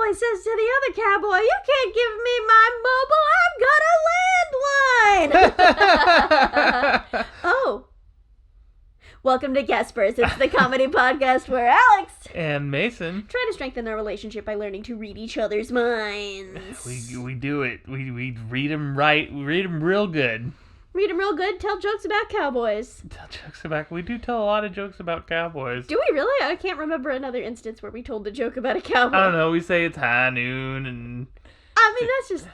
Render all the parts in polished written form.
cowboy says to the other cowboy, "You can't give me my mobile, I've got a landline!" Oh. Welcome to GuESPers. It's the comedy podcast where Alex and Mason try to strengthen their relationship by learning to read each other's minds. We do it. We read them right. We read them real good. Read them real good. Tell jokes about cowboys. We do tell a lot of jokes about cowboys. Do we really? I can't remember another instance where we told a joke about a cowboy. I don't know. We say it's high noon and... I mean, that's just...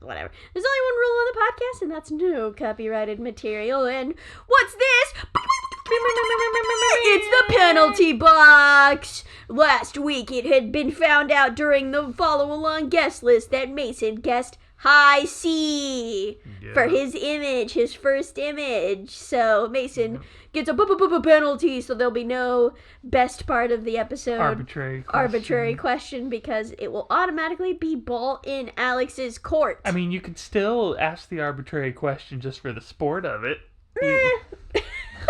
whatever. There's only one rule on the podcast, and that's no copyrighted material. And what's this? It's the penalty box! Last week, it had been found out during the follow-along guest list that Mason guessed High C for his image, his first image. So Mason gets a penalty, so there'll be no best part of the episode. Arbitrary question, because it will automatically be ball in Alex's court. I mean, you could still ask the arbitrary question just for the sport of it.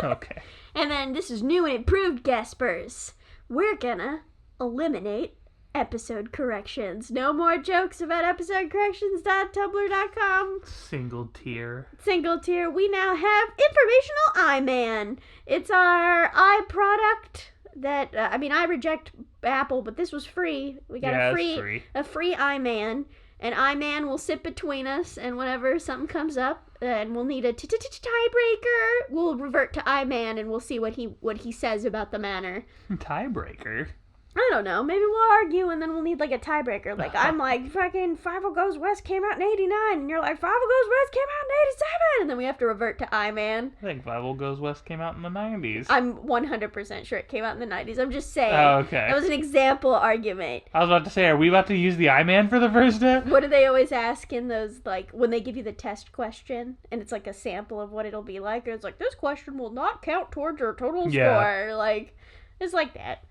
Okay. And then this is new and improved GuESPers. We're gonna eliminate episode corrections. No more jokes about episodecorrections.tumblr.com. Single tier. We now have informational iMan. It's our iProduct that, I reject Apple, but this was free. We got a free iMan. And iMan will sit between us, and whenever something comes up, and we'll need a tiebreaker, we'll revert to iMan, and we'll see what he says about the matter. Tiebreaker? I don't know. Maybe we'll argue, and then we'll need, like, a tiebreaker. Like, I'm like, fucking Five-O Goes West came out in 89, and you're like, Five-O Goes West came out in 87! And then we have to revert to iMan. I think Five-O Goes West came out in the 90s. I'm 100% sure it came out in the 90s. I'm just saying. Oh, okay. That was an example argument. I was about to say, are we about to use the iMan for the first step? What do they always ask in those, like, when they give you the test question, and it's like a sample of what it'll be like, and it's like, this question will not count towards your total score. Like, it's like that.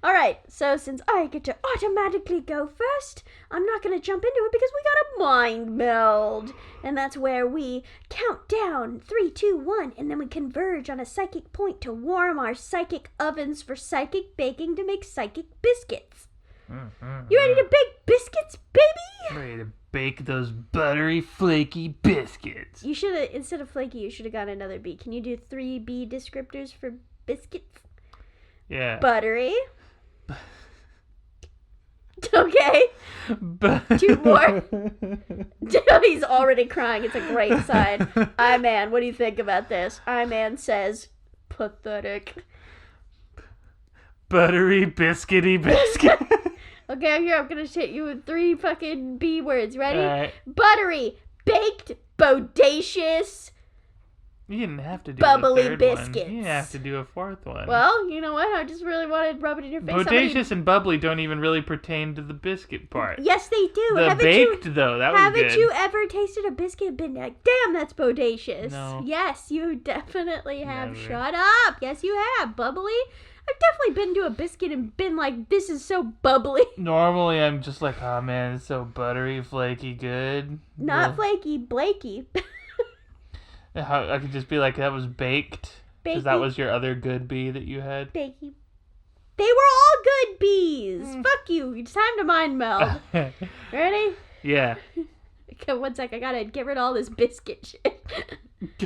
Alright, so since I get to automatically go first, I'm not going to jump into it because we got a mind meld. And that's where we count down 3, 2, 1, and then we converge on a psychic point to warm our psychic ovens for psychic baking to make psychic biscuits. You ready to bake biscuits, baby? Ready to bake those buttery, flaky biscuits. You should have, instead of flaky, you should have got another B. Can you do 3 B descriptors for biscuits? Yeah. Buttery. Okay. 2 more. He's already crying. It's a great sign. iMan, what do you think about this? iMan says, pathetic. Buttery, biscuity biscuit. Okay, here, I'm going to hit you with 3 fucking B words. Ready? Right. Buttery, baked, bodacious, You didn't have to do bubbly a third biscuits. one. You didn't have to do a 4th one. Well, you know what? I just really wanted to rub it in your face. Bodacious and bubbly don't even really pertain to the biscuit part. Yes, they do. The baked, though, that was good. Haven't you ever tasted a biscuit and been like, damn, that's bodacious? No. Yes, you definitely have. Never. Shut up. Yes, you have. Bubbly? I've definitely been to a biscuit and been like, this is so bubbly. Normally, I'm just like, oh, man, it's so buttery, flaky, good. Not flaky, Blakey. I could just be like, that was baked. Because that was your other good bee that you had. Bakey. They were all good bees. Fuck you. It's time to mind meld. Ready? Yeah. Okay, 1 sec. I gotta get rid of all this biscuit shit.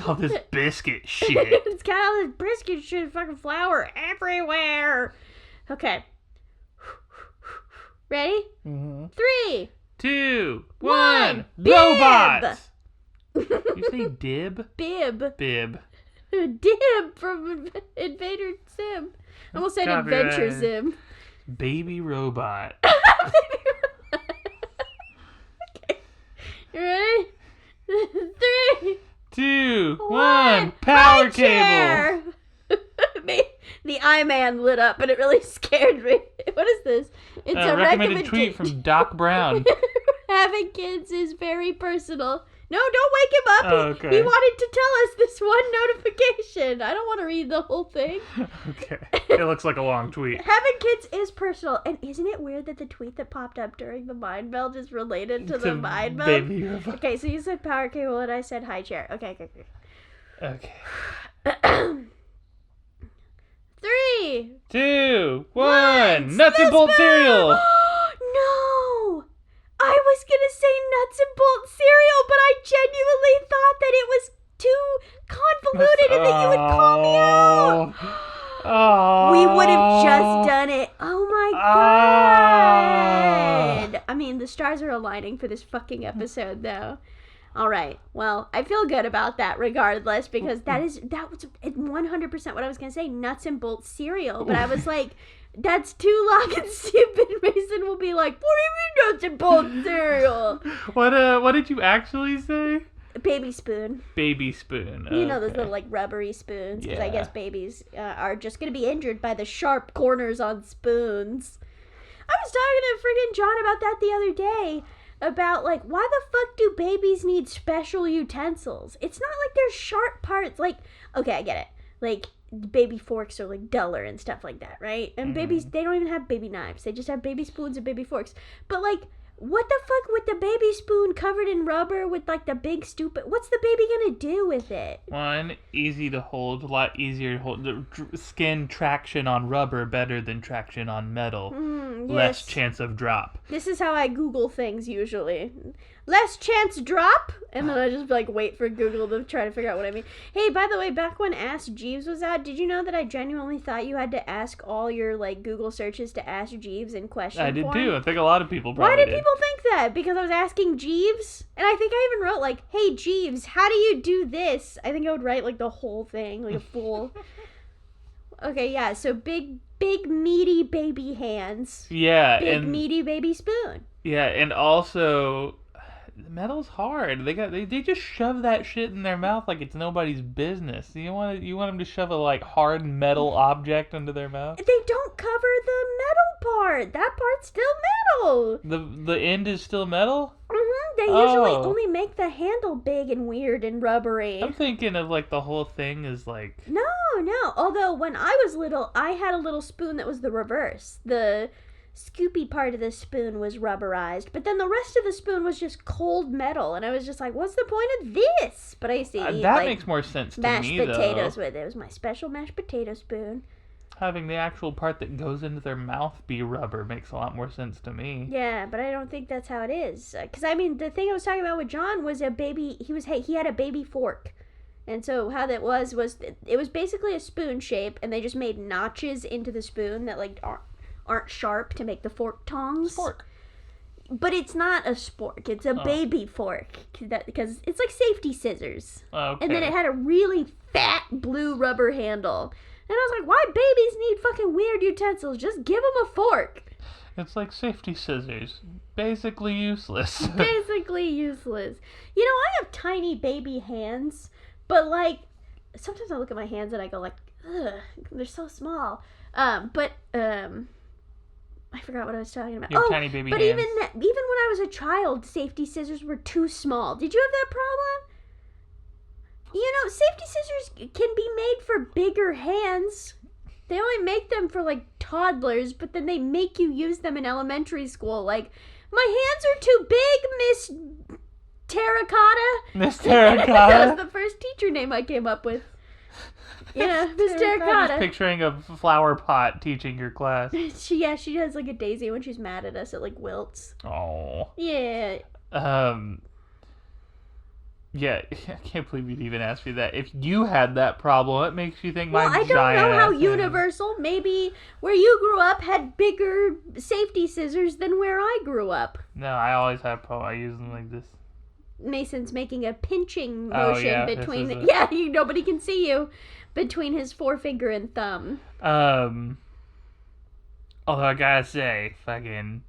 All this biscuit shit. It's got all this biscuit shit, fucking flour everywhere. Okay. Ready? 3, 2, 1. 1. Robots! You say dib? Bib. Bib. Dib from Invader Sim. I almost said Copyright. Adventure Sim. Baby robot. Okay. You ready? 3, 2, 1. 1. Power High cable. chair. The iMan lit up and it really scared me. What is this? It's a recommended tweet from Doc Brown. Having kids is very personal. No, don't wake him up. Oh, okay. He wanted to tell us this one notification. I don't want to read the whole thing. Okay. It looks like a long tweet. Having kids is personal. And isn't it weird that the tweet that popped up during the mind meld is related to the mind meld? Baby robot. Okay, so you said power cable and I said high chair. Okay. Okay. 3, 2, 1. Nuts and bolt Smith cereal. No! mean, the stars are aligning for this fucking episode, though. All right. Well, I feel good about that regardless, because that was 100% what I was going to say, nuts and bolts cereal. But I was like, that's too long and stupid. Mason will be like, what do you mean nuts and bolts cereal? What did you actually say? Baby spoon. Baby spoon. You know those little, like, rubbery spoons, because I guess babies are just going to be injured by the sharp corners on spoons. I was talking to friggin' John about that the other day, about, like, why the fuck do babies need special utensils? It's not like there's sharp parts, like, okay, I get it. Like, baby forks are, like, duller and stuff like that, right? And babies, they don't even have baby knives. They just have baby spoons and baby forks. But, like, what the fuck with the baby spoon covered in rubber with, like, the big stupid... What's the baby gonna do with it? One, easy to hold, a lot easier to hold. The skin traction on rubber better than traction on metal. Yes. Less chance of drop. This is how I Google things usually. Less chance drop? And then I just, like, wait for Google to try to figure out what I mean. Hey, by the way, back when Ask Jeeves was out, did you know that I genuinely thought you had to ask all your, like, Google searches to Ask Jeeves in question I did form? too. I think a lot of people probably Why did people think that? Because I was asking Jeeves? And I think I even wrote, like, hey, Jeeves, how do you do this? I think I would write, like, the whole thing, like a fool. Okay, yeah, so big, meaty baby hands. Yeah. Big, meaty baby spoon. Yeah, and also... metal's hard. They just shove that shit in their mouth like it's nobody's business. You want them to shove a, like, hard metal object into their mouth? They don't cover the metal part. That part's still metal. The end is still metal? They usually only make the handle big and weird and rubbery. I'm thinking of, like, the whole thing is like... No. Although when I was little, I had a little spoon that was the reverse. The scoopy part of the spoon was rubberized, but then the rest of the spoon was just cold metal, and I was just like, what's the point of this? But I used to eat, that like, makes more sense to mashed me, potatoes though. with it. It was my special mashed potato spoon. Having the actual part that goes into their mouth be rubber makes a lot more sense to me. Yeah, but I don't think that's how it is. Because, I mean, the thing I was talking about with John was he had a baby fork. And so how that was it was basically a spoon shape, and they just made notches into the spoon that, like, aren't sharp to make the fork tongs. Spork. But it's not a spork. It's a baby fork. Because it's like safety scissors. Okay. And then it had a really fat blue rubber handle. And I was like, why babies need fucking weird utensils? Just give them a fork. It's like safety scissors. Basically useless. Basically useless. You know, I have tiny baby hands. But, like, sometimes I look at my hands and I go, like, ugh, they're so small. I forgot what I was talking about. You have tiny baby hands. Even when I was a child, safety scissors were too small. Did you have that problem? You know, safety scissors can be made for bigger hands. They only make them for, like, toddlers, but then they make you use them in elementary school. Like, my hands are too big, Miss Terracotta. Miss Terracotta? That was the first teacher name I came up with. Yeah, Miss I'm Terracotta. just picturing a flower pot teaching your class. She does, like, a daisy when she's mad at us. It, like, wilts. Oh. Yeah. Yeah, I can't believe you'd even ask me that. If you had that problem, it makes you think I my don't giant know how ass universal. Maybe where you grew up had bigger safety scissors than where I grew up. No, I always have problem. I use them like this. Mason's making a pinching motion between nobody can see you, between his forefinger and thumb. Although I gotta say, fucking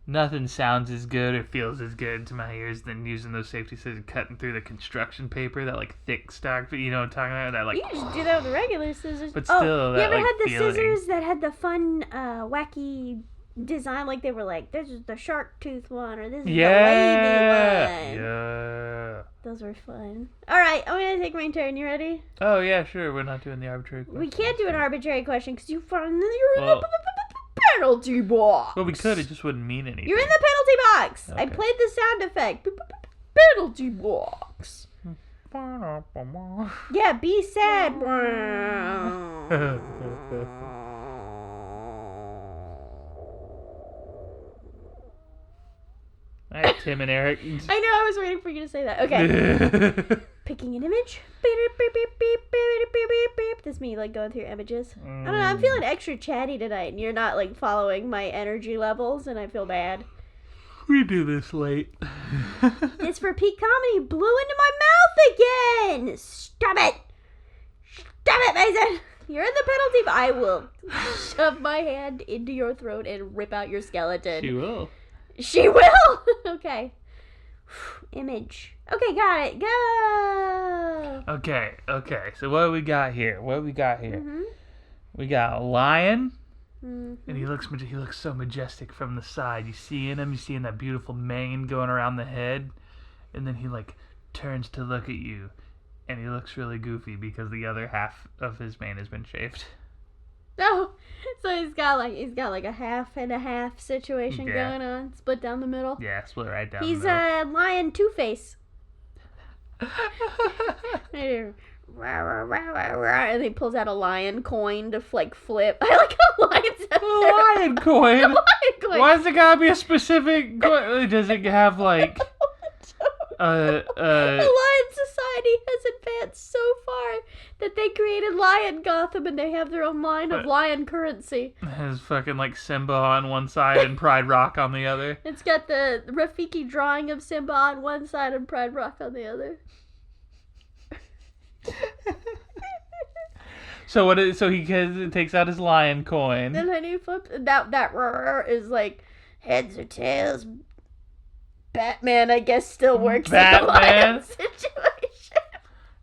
nothing sounds as good or feels as good to my ears than using those safety scissors cutting through the construction paper, that, like, thick stock, you know what I'm talking about? That, like, you just do that with regular scissors. But still, you that, ever like, had the feeling. scissors that had the fun, wacky design? Like, they were like, this is the shark tooth one, or this is the wavy one. Yeah. Those were fun. Alright, I'm gonna take my turn. You ready? Oh, yeah, sure. We're not doing the arbitrary question. We can't do an arbitrary question because you're in the penalty box. Well, we could. It just wouldn't mean anything. You're in the penalty box. Okay. I played the sound effect. Penalty box. Yeah, be sad. All right, Tim and Eric. I know, I was waiting for you to say that. Okay. Picking an image. Beep, beep, beep, beep, beep, beep, beep, beep. That's me, like, going through images. I don't know, I'm feeling extra chatty tonight, and you're not, like, following my energy levels, and I feel bad. We do this late. It's for peak comedy. Blew into my mouth again. Stop it. Stop it, Mason. You're in the penalty. I will shove my hand into your throat and rip out your skeleton. She will. She will? Okay. Image. Okay, got it. Go. Okay. So what do we got here? Mm-hmm. We got a lion. Mm-hmm. And he looks so majestic from the side. You seeing that beautiful mane going around the head, and then he like turns to look at you, and he looks really goofy because the other half of his mane has been shaved. Oh, so he's got like a half and a half situation going on, split down the middle. Yeah, split right down He's the middle. a lion Two-Face. And he pulls out a lion coin to like flip. I like how lions have A lion coin? A lion coin. Why does it gotta be a specific coin? Does it have like The Lion Society has advanced so far that they created Lion Gotham and they have their own line of lion currency. has fucking like Simba on one side and Pride Rock on the other? It's got the Rafiki drawing of Simba on one side and Pride Rock on the other. So he takes out his lion coin. And then he flips. That is like heads or tails. Batman, I guess, still works in the lion situation.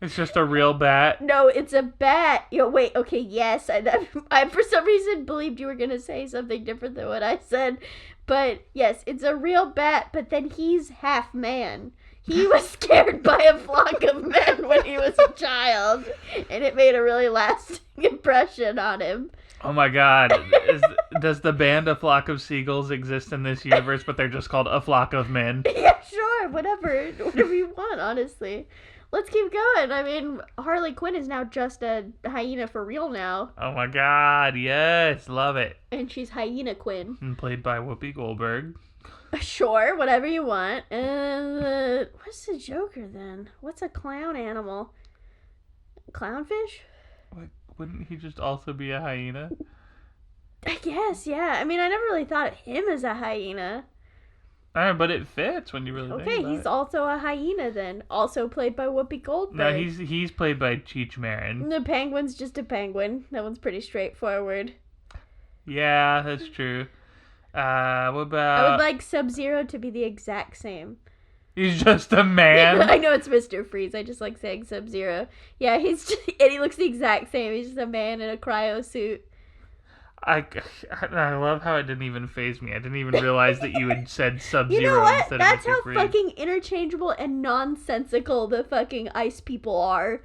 It's just a real bat. No, it's a bat. Wait, okay, yes. I for some reason believed you were going to say something different than what I said. But yes, it's a real bat, but then he's half man. He was scared by a flock of men when he was a child, and it made a really lasting impression on him. Oh my god. Does the band A Flock of Seagulls exist in this universe, but they're just called A Flock of Men? Yeah, sure, whatever you want, honestly. Let's keep going. I mean, Harley Quinn is now just a hyena for real now. Oh my god, yes, love it. And she's Hyena Quinn. And played by Whoopi Goldberg. Sure, whatever you want. What's the Joker then? What's a clown animal? Clownfish? What, wouldn't he just also be a hyena? I guess, yeah. I mean, I never really thought of him as a hyena. Alright, but it fits when you really think about it. Okay, he's also a hyena then. Also played by Whoopi Goldberg. No, he's played by Cheech Marin. The penguin's just a penguin. That one's pretty straightforward. Yeah, that's true. What about... I would like Sub-Zero to be the exact same. He's just a man. I know it's Mr. Freeze. I just like saying Sub-Zero. Yeah, and he looks the exact same. He's just a man in a cryo suit. I love how it didn't even faze me. I didn't even realize that you had said Sub-Zero You know what? instead That's of Mr. how Freeze. fucking interchangeable and nonsensical the fucking ice people are.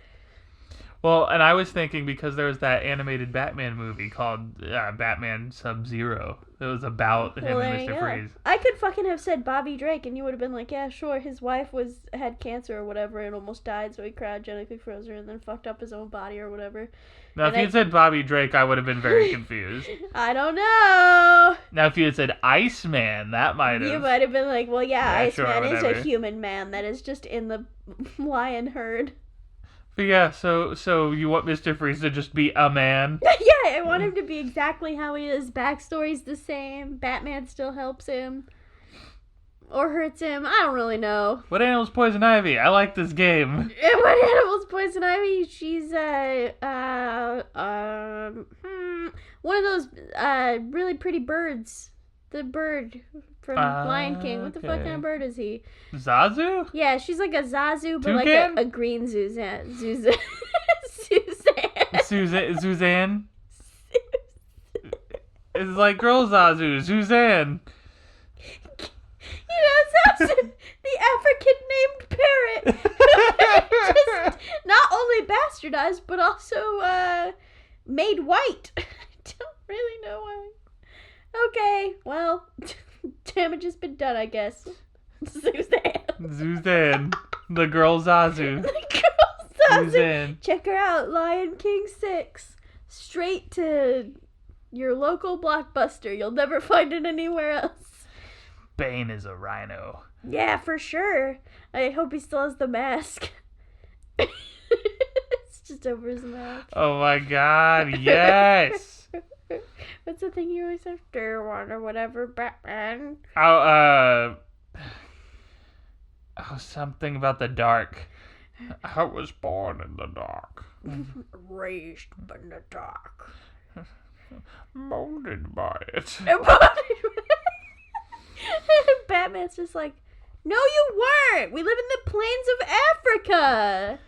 Well, and I was thinking because there was that animated Batman movie called Batman Sub-Zero. It was about him and Mr. Freeze. I could fucking have said Bobby Drake and you would have been like, yeah, sure, his wife had cancer or whatever and almost died, so he cryogenically froze her and then fucked up his own body or whatever. Now, if you had said Bobby Drake, I would have been very confused. I don't know. Now, if you had said Iceman, that might have... You might have been like, well, yeah, Iceman is whatever. a human man that is just in the lion herd. But yeah, so you want Mr. Freeze to just be a man? Yeah, I want him to be exactly how he is. Backstory's the same. Batman still helps him. Or hurts him. I don't really know. What animal's Poison Ivy? I like this game. What animal's Poison Ivy? She's one of those really pretty birds. The bird from Lion King. What the fuck kind of bird is he? Zazu? Yeah, she's like a Zazu, but Toucan? like a green Suzanne. Suzanne? It's like girl Zazu. Suzanne. You know, it's the African-named parrot. Just not only bastardized, but also made white. I don't really know why. Okay, well, damage has been done, I guess. Suzanne. The girl Zazu. The girl Zazu. Suzanne. Check her out, Lion King 6. Straight to your local Blockbuster. You'll never find it anywhere else. Bane is a rhino. Yeah, for sure. I hope he still has the mask. It's just over his mouth. Oh my god, yes! What's the thing you always have to want or whatever, Batman? Oh, something about the dark. I was born in the dark. Raised in the dark. Molded by it. Batman's just like, no, you weren't. We live in the plains of Africa.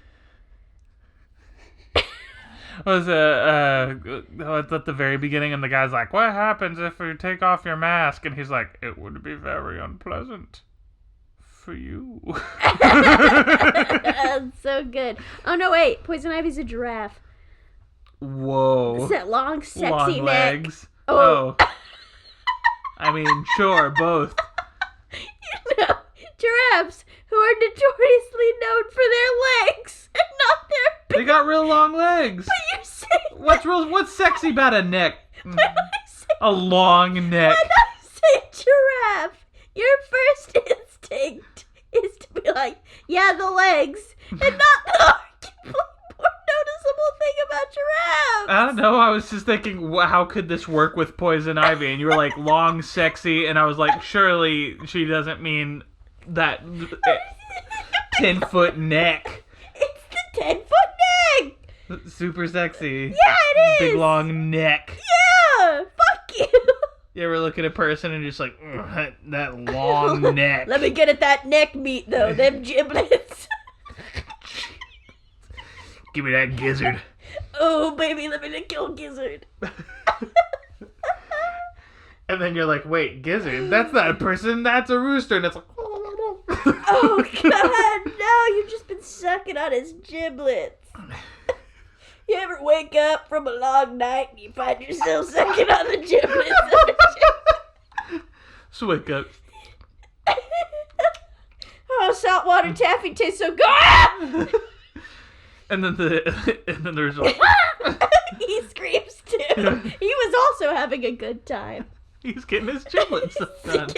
Was at the very beginning, and the guy's like, "What happens if you take off your mask?" And he's like, "It would be very unpleasant for you." That's so good. Oh no, wait. Poison Ivy's a giraffe. Whoa. It's that long, sexy long neck. legs. Oh. I mean, sure, both. You know, giraffes who are notoriously known for their legs and not their big. They got real long legs. But you're saying What's sexy about a neck? when I say, A long neck. when I say giraffe, your first instinct is to be like, yeah, the legs, and not the arguably more noticeable thing about giraffes. I don't know. I was just thinking, how could this work with Poison Ivy? And you were like, long, sexy, and I was like, surely she doesn't mean that 10-foot neck. It's the 10-foot neck. Super sexy. Yeah, it is. Big long neck. Yeah, fuck you. You ever look at a person and just like, that long neck. Let me get at that neck meat, though. Them giblets. Give me that gizzard. Oh, baby, let me kill gizzard. And then you're like, wait, gizzard? That's not a person, that's a rooster. And it's like, Oh, God, no, you've just been sucking on his giblets. You ever wake up from a long night and you find yourself sucking on the giblets? Just wake up. Oh, saltwater taffy tastes so good. Ah! And then there's like, He screams too. He was also having a good time. he's getting his giblets done.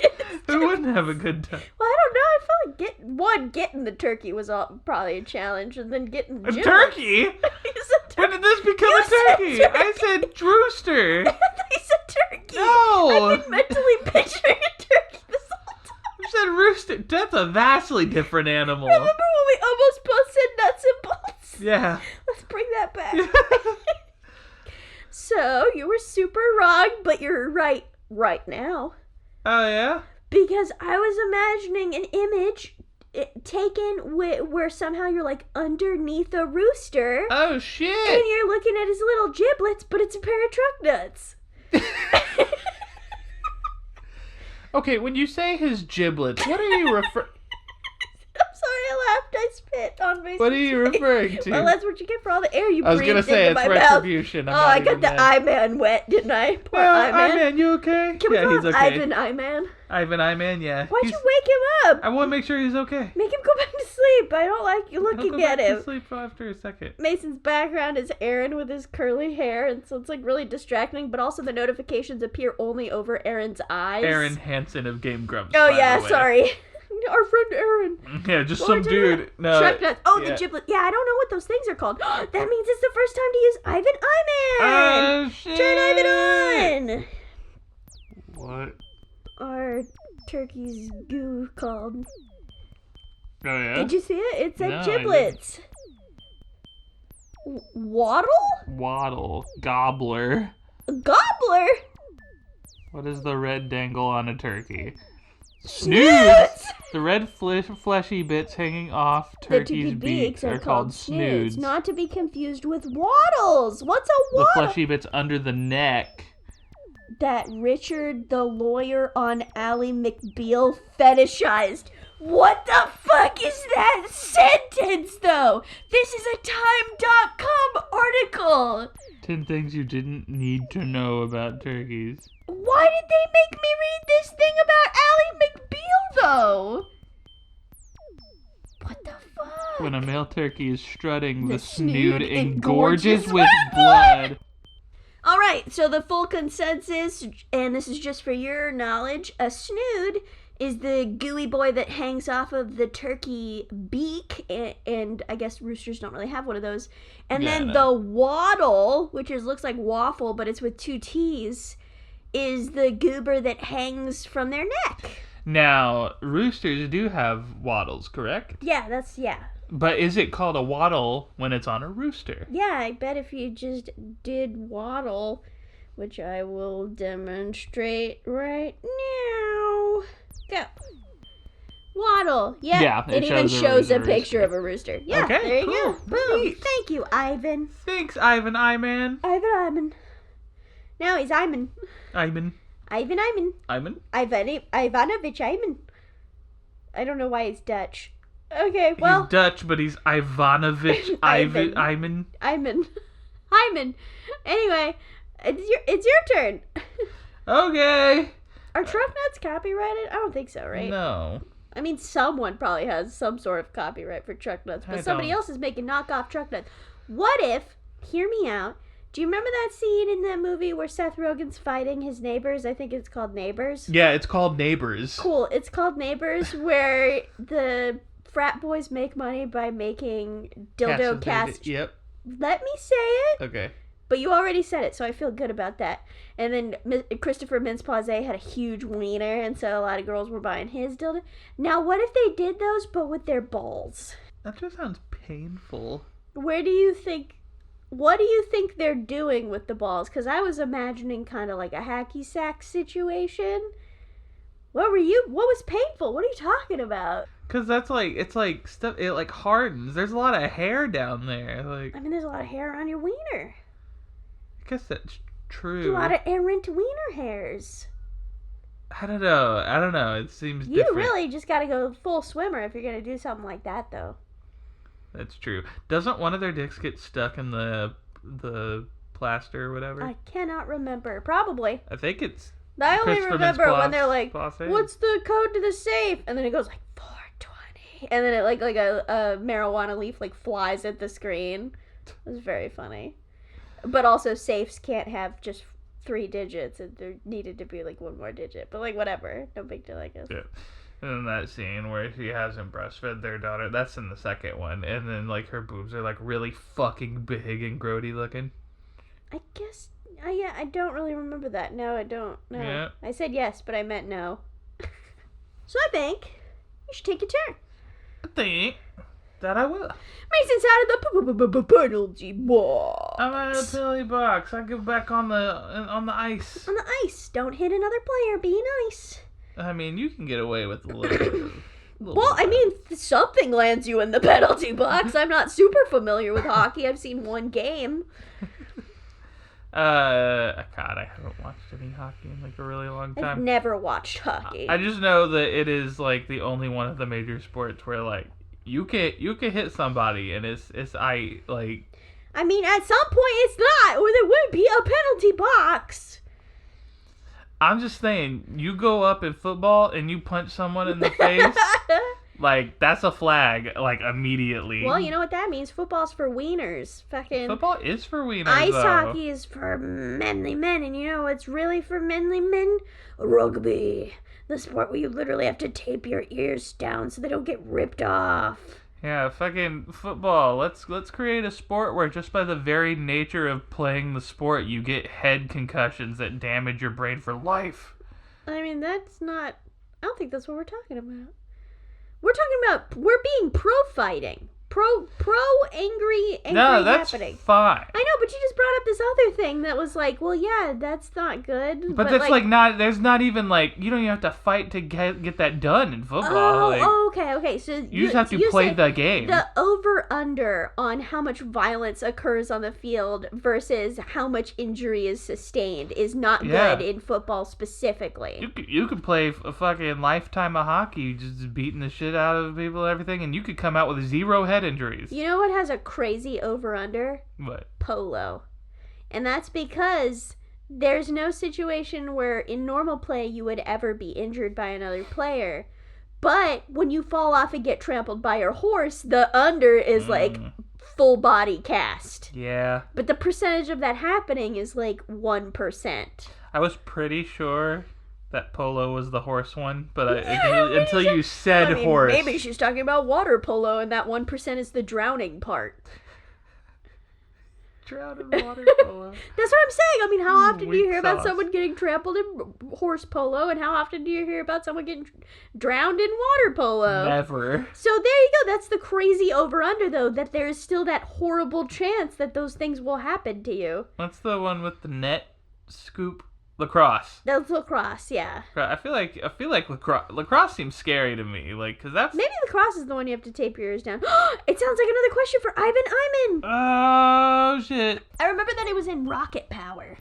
Who wouldn't have a good time? Well, I don't know. I felt like getting the turkey was probably a challenge, and then getting the A giblets. turkey? When did this become You a turkey? said I said rooster. He said turkey. No. I've been mentally picturing a turkey this whole time. You said rooster. That's a vastly different animal. Remember when we almost both said nuts and bolts? Yeah. Let's bring that back. So, you were super wrong, but you're right now. Oh, yeah? Because I was imagining an image taken where somehow you're like underneath a rooster. Oh, shit. And you're looking at his little giblets, but it's a pair of truck nuts. Okay, when you say his giblets, what are you referring... I'm sorry, I laughed. I spit on my What are you referring to? Well, that's what you get for all the air you I was breathed gonna say, into it's my retribution. mouth. I'm Oh, not I got even the mad. iMan wet, didn't I? Poor Well, iMan. iMan, you okay? Can we Yeah, call he's him okay. Ivan iMan? Ivan iMan, yeah. Why'd you wake him up? I want to make sure he's okay. Make him go back to sleep. I don't like you He'll looking go at back him. to sleep after a second. Mason's background is Aaron with his curly hair, and so it's like really distracting, but also the notifications appear only over Aaron's eyes. Aaron Hansen of Game Grumps. Oh, by yeah, the way. sorry. Our friend Aaron. Yeah, just What some were we talking dude. about? No. Truck nuts. Oh, yeah. the giblet. Yeah, I don't know what those things are called. That means it's the first time to use Ivan iMan. Oh, shit. Turn Ivan on. What? Our turkey's goo called. Oh, yeah? Did you see it? It said No, I giblets. Waddle? Waddle. Gobbler. Gobbler? What is the red dangle on a turkey? Snoods! The red fleshy bits hanging off The turkey's turkey beaks are called snoods. not to be confused with waddles. What's a The waddle? fleshy bits under the neck. That Richard the lawyer on Ally McBeal fetishized. What the fuck is that sentence, though? This is a Time.com article. 10 things you didn't need to know about turkeys. Why did they make me read this thing about Ally McBeal, though? What the fuck? When a male turkey is strutting, The the snood snood engorges engorges with blood. All right, so the full consensus, and this is just for your knowledge, a snood is the gooey boy that hangs off of the turkey beak, and I guess roosters don't really have one of those. And Yeah, then no. the waddle, which looks like waffle, but it's with two T's, is the goober that hangs from their neck. Now, roosters do have waddles, correct? Yeah, But is it called a waddle when it's on a rooster? Yeah, I bet if you just did waddle, which I will demonstrate right now. Go. Waddle. Yeah. It even shows a picture of a rooster. Yeah, okay, there you cool. go. Boom. Neat. Thank you, Ivan. Thanks, iMan. Ivan. Now he's Ivan. Ivan. Ivanovich Ivan. I don't know why he's Dutch. Okay, well. He's Dutch, but he's Ivanovich Ivan. Ivan. Anyway, it's your turn. Okay. Are truck nuts copyrighted? I don't think so, right? No. I mean, someone probably has some sort of copyright for truck nuts, but somebody else is making knockoff truck nuts. What if, hear me out, do you remember that scene in that movie where Seth Rogen's fighting his neighbors? I think it's called Neighbors. Yeah, it's called Neighbors. Cool. It's called Neighbors, where the frat boys make money by making dildo cast. Yep. Let me say it. Okay. But you already said it, so I feel good about that. And then Christopher Mintz-Plasse had a huge wiener, and so a lot of girls were buying his dildo. Now, what if they did those, but with their balls? That just sounds painful. What do you think they're doing with the balls? Because I was imagining kind of like a hacky sack situation. What was painful? What are you talking about? Because it's like stuff, it like hardens. There's a lot of hair down there. Like, I mean, there's a lot of hair on your wiener. I guess that's true. A lot of errant wiener hairs. I don't know. It seems different. You really just got to go full swimmer if you're going to do something like that, though. That's true. Doesn't one of their dicks get stuck in the plaster or whatever? I cannot remember. Probably. I think it's... I only remember when they're like, what's the code to the safe? And then it goes like 420. And then it like a marijuana leaf like flies at the screen. It was very funny. But also safes can't have just 3 digits. There needed to be like one more digit. But like whatever. No big deal, I guess. Yeah. And then that scene where she hasn't breastfed their daughter, that's in the second one. And then like her boobs are like really fucking big and grody looking. I guess... I don't really remember that. No, I don't. No. Yeah. I said yes, but I meant no. So I think you should take your turn. I think that I will. Mason's out of the penalty box. I'm out of the penalty box. I go back on the ice. On the ice. Don't hit another player. Be nice. I mean, you can get away with a little bit of... Well, I mean, something lands you in the penalty box. I'm not super familiar with hockey. I've seen one game. God, I haven't watched any hockey in like a really long time. I've never watched hockey. I just know that it is like the only one of the major sports where like you can hit somebody and it's like. I mean, at some point it's not, or there would be a penalty box. I'm just saying, you go up in football and you punch someone in the face. Like, that's a flag, like, immediately. Well, you know what that means? Football's for wieners. Fucking... Football is for wieners, Ice hockey is for manly men, and you know what's really for manly men? Rugby. The sport where you literally have to tape your ears down so they don't get ripped off. Yeah, fucking football. Let's create a sport where just by the very nature of playing the sport, you get head concussions that damage your brain for life. I mean, that's not... I don't think that's what we're talking about. We're talking about, we're being pro-fighting. Angry no, that's happening. Fine. I know, but you just brought up this other thing that was like, well, yeah, that's not good. But that's like not, there's not even like, you don't even have to fight to get that done in football. Okay. So you just have to play the game. The over-under on how much violence occurs on the field versus how much injury is sustained is not good in football specifically. You could play a fucking lifetime of hockey, just beating the shit out of people and everything, and you could come out with 0 head injuries. You know what has a crazy over-under? What? Polo. And that's because there's no situation where in normal play you would ever be injured by another player. But when you fall off and get trampled by your horse, the under is like full body cast. Yeah. But the percentage of that happening is like 1%. I was pretty sure that polo was the horse one, but until you said horse. Maybe she's talking about water polo, and that 1% is the drowning part. Drowned in water polo. That's what I'm saying. I mean, how often do you Weak hear about sauce. someone getting trampled in horse polo, and how often do you hear about someone getting drowned in water polo? Never. So there you go. That's the crazy over-under, though, that there is still that horrible chance that those things will happen to you. What's the one with the net scoop? Lacrosse. That's lacrosse, yeah. I feel like lacrosse seems scary to me, like, cause that's. Maybe lacrosse is the one you have to tape your ears down. It sounds like another question for iMan. Oh shit! I remember that it was in Rocket Power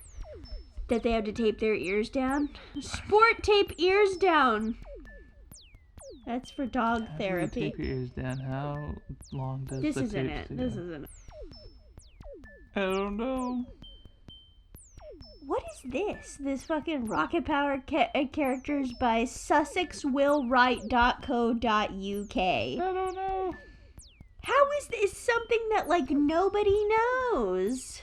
that they had to tape their ears down. Sport tape ears down. That's for dog therapy. Tape your ears down. How long does This the isn't tape it. stay This down? isn't it. I don't know. What is this? This fucking Rocket Power characters by SussexWillWrite.co.uk. I don't know. How is this something that, like, nobody knows?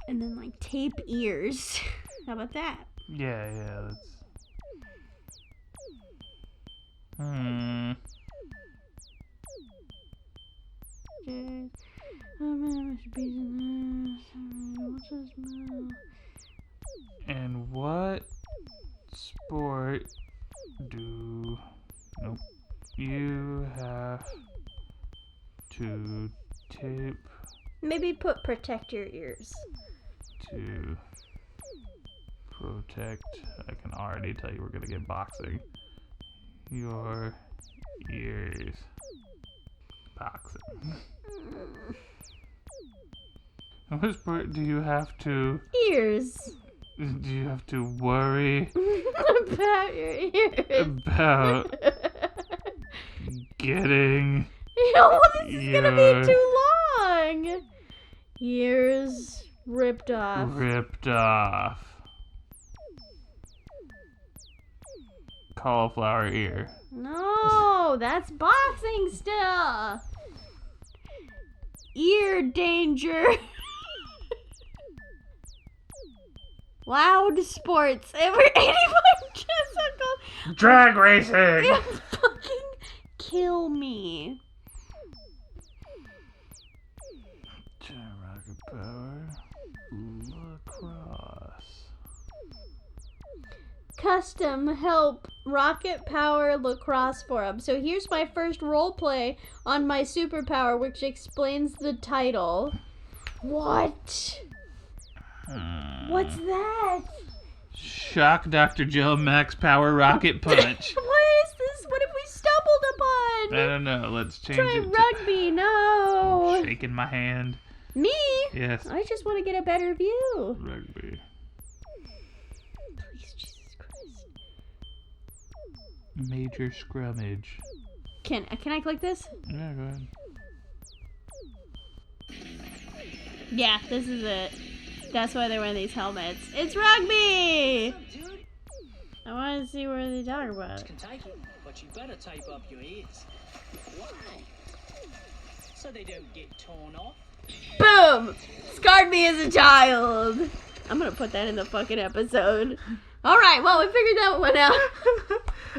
And then, like, tape ears. How about that? Yeah, that's. And what sport do you have to tape Maybe put protect your ears. to protect? I can already tell you we're gonna get boxing. Your ears. Boxing. What sport do you have to? Ears. Do you have to worry About your ears. about getting Yo, this is gonna your be too long. Ears ripped off. ripped off? Cauliflower ear. No, that's boxing still. Ear danger. Loud sports. Every 85 Jessica. Drag racing! You fucking kill me. Rocket power. Lacrosse. Custom help Rocket Power Lacrosse Forum. So here's my first role play on my superpower, which explains the title. What? What's that? Shock Dr. Joe Max Power Rocket Punch. What is this? What have we stumbled upon? I don't know. Let's change Try it. rugby. No. Shaking my hand. Me? Yes. I just want to get a better view. Rugby. Please, Jesus Christ. Major scrummage. Can I click this? Yeah, go ahead. Yeah, this is it. That's why they're wearing these helmets. It's rugby! I want to see where they talk about it. Can take it, but you better tape up your ears. Why? So they don't get torn off. Boom! Scarred me as a child. I'm gonna put that in the fucking episode. Alright, well, we figured that one out.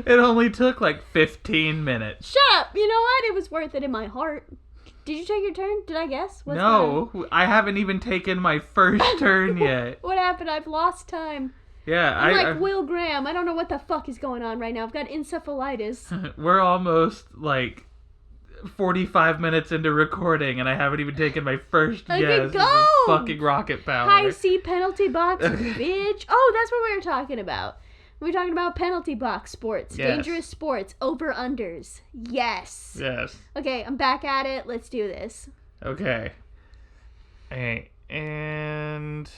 It only took like 15 minutes. Shut up! You know what? It was worth it in my heart. Did you take your turn? Did I guess? What's No, I haven't even taken my first turn yet. What happened? I've lost time. Yeah, I'm like Will Graham. I don't know what the fuck is going on right now. I've got encephalitis. We're almost like 45 minutes into recording, and I haven't even taken my first Okay, guess. go! This is fucking rocket power. High C penalty box, bitch. Oh, that's what we were talking about. We were talking about penalty box sports. Yes. Dangerous sports. Over-unders. Yes. Yes. Okay, I'm back at it. Let's do this. Okay. Hey, and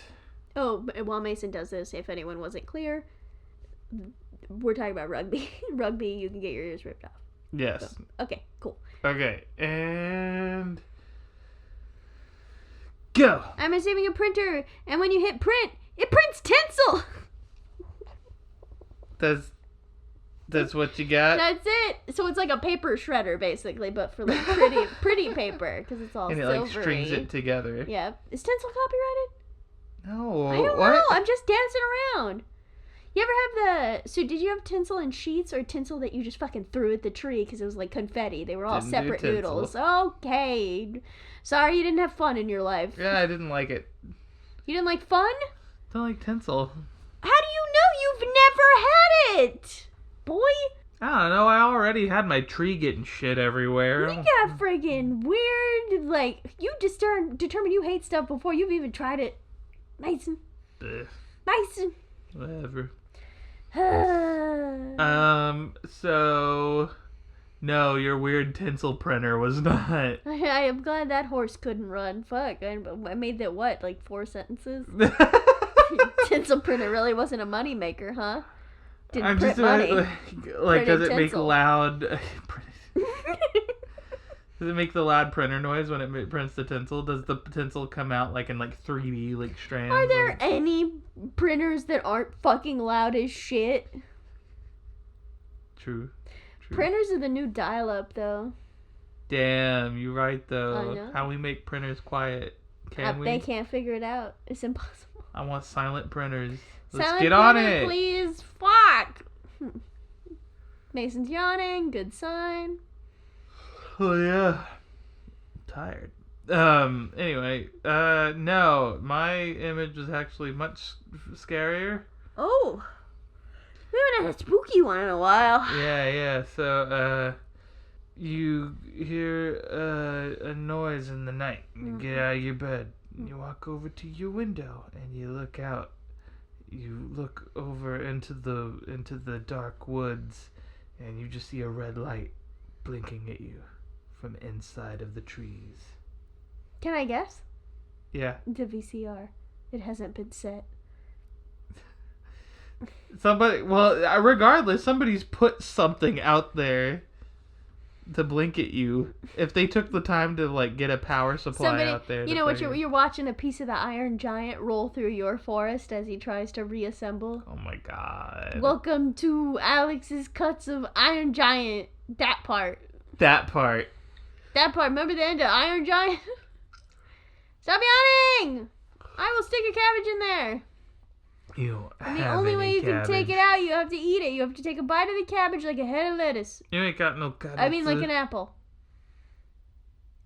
Oh, while Mason does this, if anyone wasn't clear, we're talking about rugby. Rugby, you can get your ears ripped off. yes. Okay, cool. Okay, and go. I'm receiving a printer, and when you hit print, it prints tinsel. That's what you got. That's it. So it's like a paper shredder, basically, but for like pretty paper, because it's all And it silvery. like strings it together. Yeah. Is tinsel copyrighted? No. I don't what? know. I'm just dancing around. You ever have so did you have tinsel in sheets or tinsel that you just fucking threw at the tree because it was like confetti? They were all Didn't do separate tinsel. noodles. Okay. Sorry you didn't have fun in your life. Yeah, I didn't like it. You didn't like fun? Don't like tinsel. How do you know you've never had it? Boy. I don't know. I already had my tree getting shit everywhere. You got friggin' weird, like, you determine you hate stuff before you've even tried it. Mason. Ugh, Mason. whatever. So... No, your weird tinsel printer was not. I am glad that horse couldn't run. Fuck. I made that, what, like 4 sentences? Tinsel printer really wasn't a money maker, huh? Didn't print money. Like does it make tinsel. loud... Does it make the loud printer noise when it prints the tinsel? Does the tinsel come out like in like 3D like strands? Are there any printers that aren't fucking loud as shit? True. Printers are the new dial-up, though. Damn, you're right though. I know. How we make printers quiet? Can we? They can't figure it out. It's impossible. I want silent printers. Let's Silent get on printer, it. please. Fuck. Mason's yawning. Good sign. Oh yeah. I'm tired. Anyway, no, my image was actually much scarier. Oh. We haven't had a spooky one in a while. Yeah. So, you hear a noise in the night. You get out of your bed. And you walk over to your window and you look out. You look over into the dark woods, and you just see a red light blinking at you from inside of the trees. Can I guess? Yeah. The VCR. It hasn't been set. Regardless, somebody's put something out there to blink at you. If they took the time to like get a power supply out there. You know what? You're watching a piece of the Iron Giant roll through your forest as he tries to reassemble. Oh my god. Welcome to Alex's cuts of Iron Giant. That part. Remember the end of Iron Giant? Stop yawning! I will stick a cabbage in there. And the only way you can take it out, you have to eat it. You have to take a bite of the cabbage like a head of lettuce. You ain't got no cabbage. I mean, like an apple.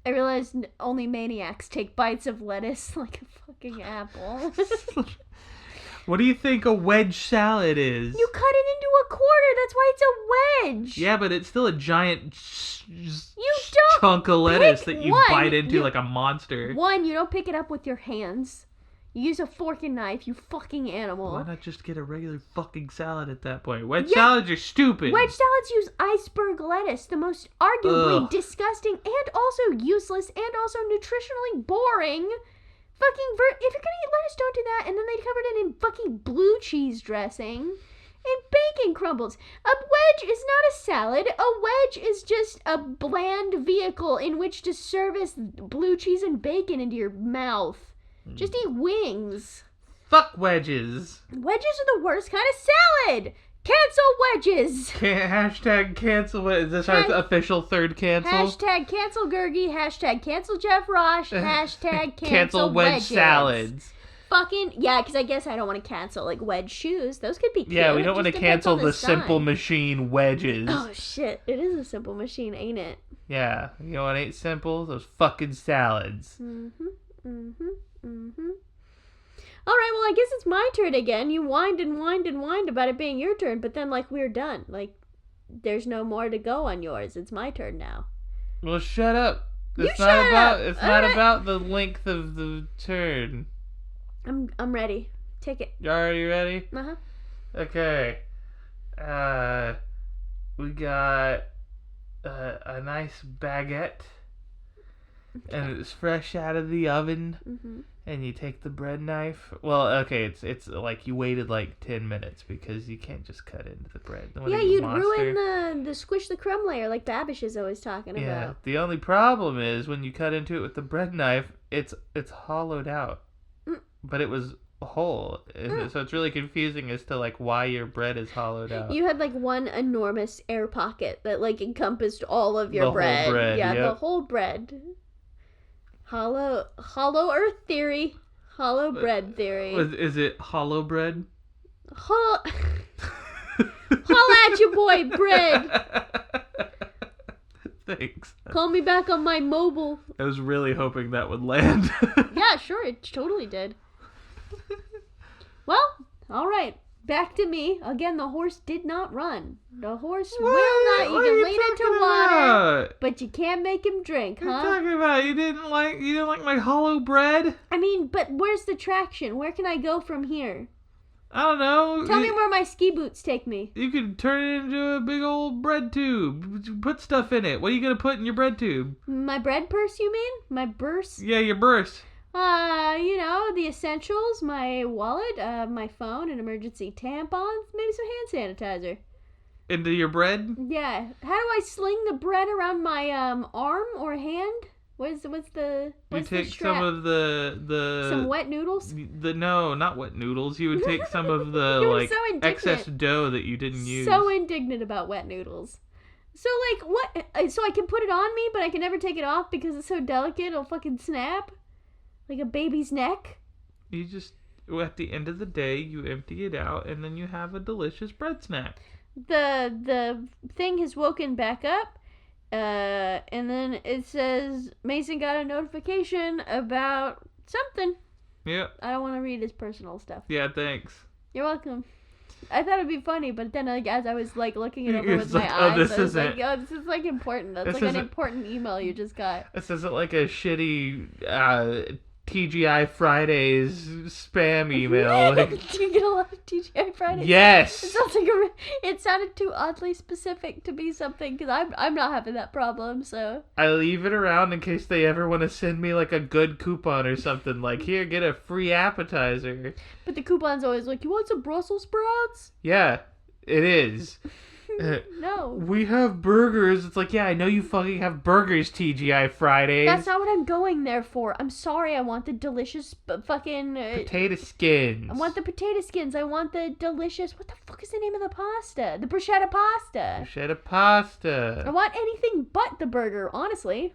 I realized only maniacs take bites of lettuce like a fucking apple. What do you think a wedge salad is? You cut it into a quarter. That's why it's a wedge. Yeah, but it's still a giant don't chunk of lettuce pick that you one. bite into like a monster. One, you don't pick it up with your hands. You use a fork and knife, you fucking animal. Why not just get a regular fucking salad at that point? Wedge salads are stupid. Wedge salads use iceberg lettuce, the most arguably disgusting and also useless and also nutritionally boring fucking if you're gonna eat lettuce, don't do that. And then they covered it in fucking blue cheese dressing and bacon crumbles. A wedge is not a salad. A wedge is just a bland vehicle in which to service blue cheese and bacon into your mouth. Just eat wings. Fuck wedges. Wedges are the worst kind of salad. Cancel wedges. Hashtag cancel. Is this our official third cancel? Hashtag cancel Gurgi. Hashtag cancel Jeff Rosh. Hashtag cancel wedge wedges. salads. Fucking yeah, because I guess I don't want to cancel like wedge shoes. Those could be cute. Yeah, we don't want to Just depends cancel on the style. simple machine wedges. Oh shit, it is a simple machine, ain't it? Yeah, you know what ain't simple? Those fucking salads. All right, well, I guess it's my turn again. You whined and whined and whined about it being your turn, but then, like, we're done. Like, there's no more to go on yours. It's my turn now. Well, shut up. It's not about the length of the turn. I'm ready. Take it. You already ready? Uh-huh. Okay. We got a nice baguette. Okay. And it's fresh out of the oven. Mm-hmm. And you take the bread knife. Well, okay, it's like you waited like 10 minutes because you can't just cut into the bread. Yeah, you'd ruin the squish the crumb layer like Babish is always talking about. Yeah, the only problem is when you cut into it with the bread knife, it's hollowed out. But it was whole. So it's really confusing as to like why your bread is hollowed out. You had like one enormous air pocket that like encompassed all of your bread. Whole bread. Yeah, yep. The whole bread. Hollow Earth theory. Hollow bread theory. Is it hollow bread? Holla at you, boy, bread. Thanks. Call me back on my mobile. I was really hoping that would land. Yeah, sure, it totally did. Well, all right. Back to me. Again, the horse did not run. The horse will not. You can lead it to water, but you can't make him drink, What are huh? you talking about? You didn't like my hollow bread? I mean, but where's the traction? Where can I go from here? I don't know. Tell me where my ski boots take me. You could turn it into a big old bread tube. Put stuff in it. What are you gonna put in your bread tube? My bread purse, you mean? My burse? Yeah, your burst. The essentials, my wallet, my phone, an emergency tampons, maybe some hand sanitizer. Into your bread? Yeah. How do I sling the bread around my arm or hand? What's the You take strap? some of the Some wet noodles? No, not wet noodles. You would take some of the You were like so indignant. excess dough that you didn't use. So indignant about wet noodles. So like what? So I can put it on me, but I can never take it off because it's so delicate. It'll fucking snap, like a baby's neck. You just at the end of the day, you empty it out, and then you have a delicious bread snack. The thing has woken back up, and then it says Mason got a notification about something. Yeah. I don't want to read his personal stuff. Yeah. Thanks. You're welcome. I thought it'd be funny, but then like as I was like looking it over It's with like, my oh, eyes, this I was isn't- like, oh, this is like important. That's this like an isn't- important email you just got. This isn't like a shitty TGI Fridays spam email. Do you get a lot of TGI Fridays? Yes. It sounds like it sounded too oddly specific to be something because I'm not having that problem. So I leave it around in case they ever want to send me like a good coupon or something. Like, here, get a free appetizer. but the coupon's always like, you want some Brussels sprouts? Yeah, it is. No. We have burgers. It's like, yeah, I know you fucking have burgers, TGI Fridays. That's not what I'm going there for. I'm sorry. I want the delicious fucking... Potato skins. I want the potato skins. I want the delicious... What the fuck is the name of the pasta? The bruschetta pasta. Bruschetta pasta. I want anything but the burger, honestly.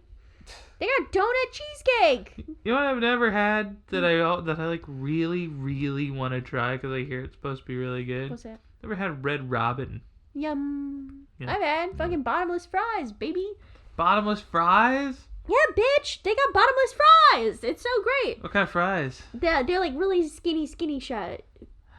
They got donut cheesecake. You know what I've never had that I like really, really want to try because I hear it's supposed to be really good? What's that? Never had Red Robin. Yum. Yeah. I've had fucking bottomless fries, baby. Bottomless fries? Yeah, bitch. They got bottomless fries. It's so great. What kind of fries? They're like really skinny shot.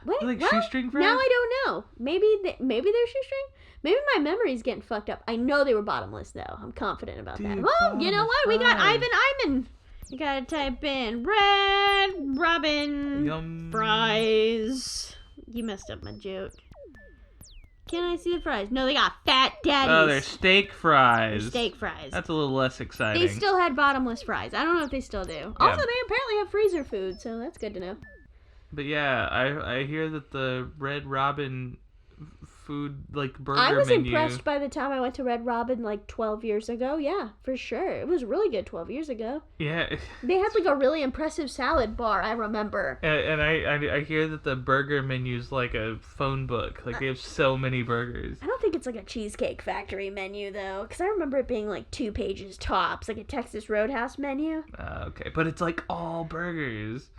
What? Like What? shoestring fries? Now I don't know. Maybe they're shoestring. Maybe my memory's getting fucked up. I know they were bottomless though. I'm confident about that. Dude, Well, you know what? We got bottomless Iman. You gotta type in Red Robin Yum. fries. You messed up my joke. Can I see the fries? No, they got Fat Daddies. Oh, they're steak fries. Steak fries. That's a little less exciting. They still had bottomless fries. I don't know if they still do. Also, they apparently have freezer food, so that's good to know. But yeah, I hear that the Red Robin food like burger I was menu. impressed by the time I went to Red Robin like 12 years ago. Yeah, for sure. It was really good 12 years ago. Yeah. They had like a really impressive salad bar, I remember. And I hear that the burger menu's like a phone book. Like they have so many burgers. I don't think it's like a Cheesecake Factory menu though, because I remember it being like 2 pages tops, like a Texas Roadhouse menu. Okay, but it's like all burgers.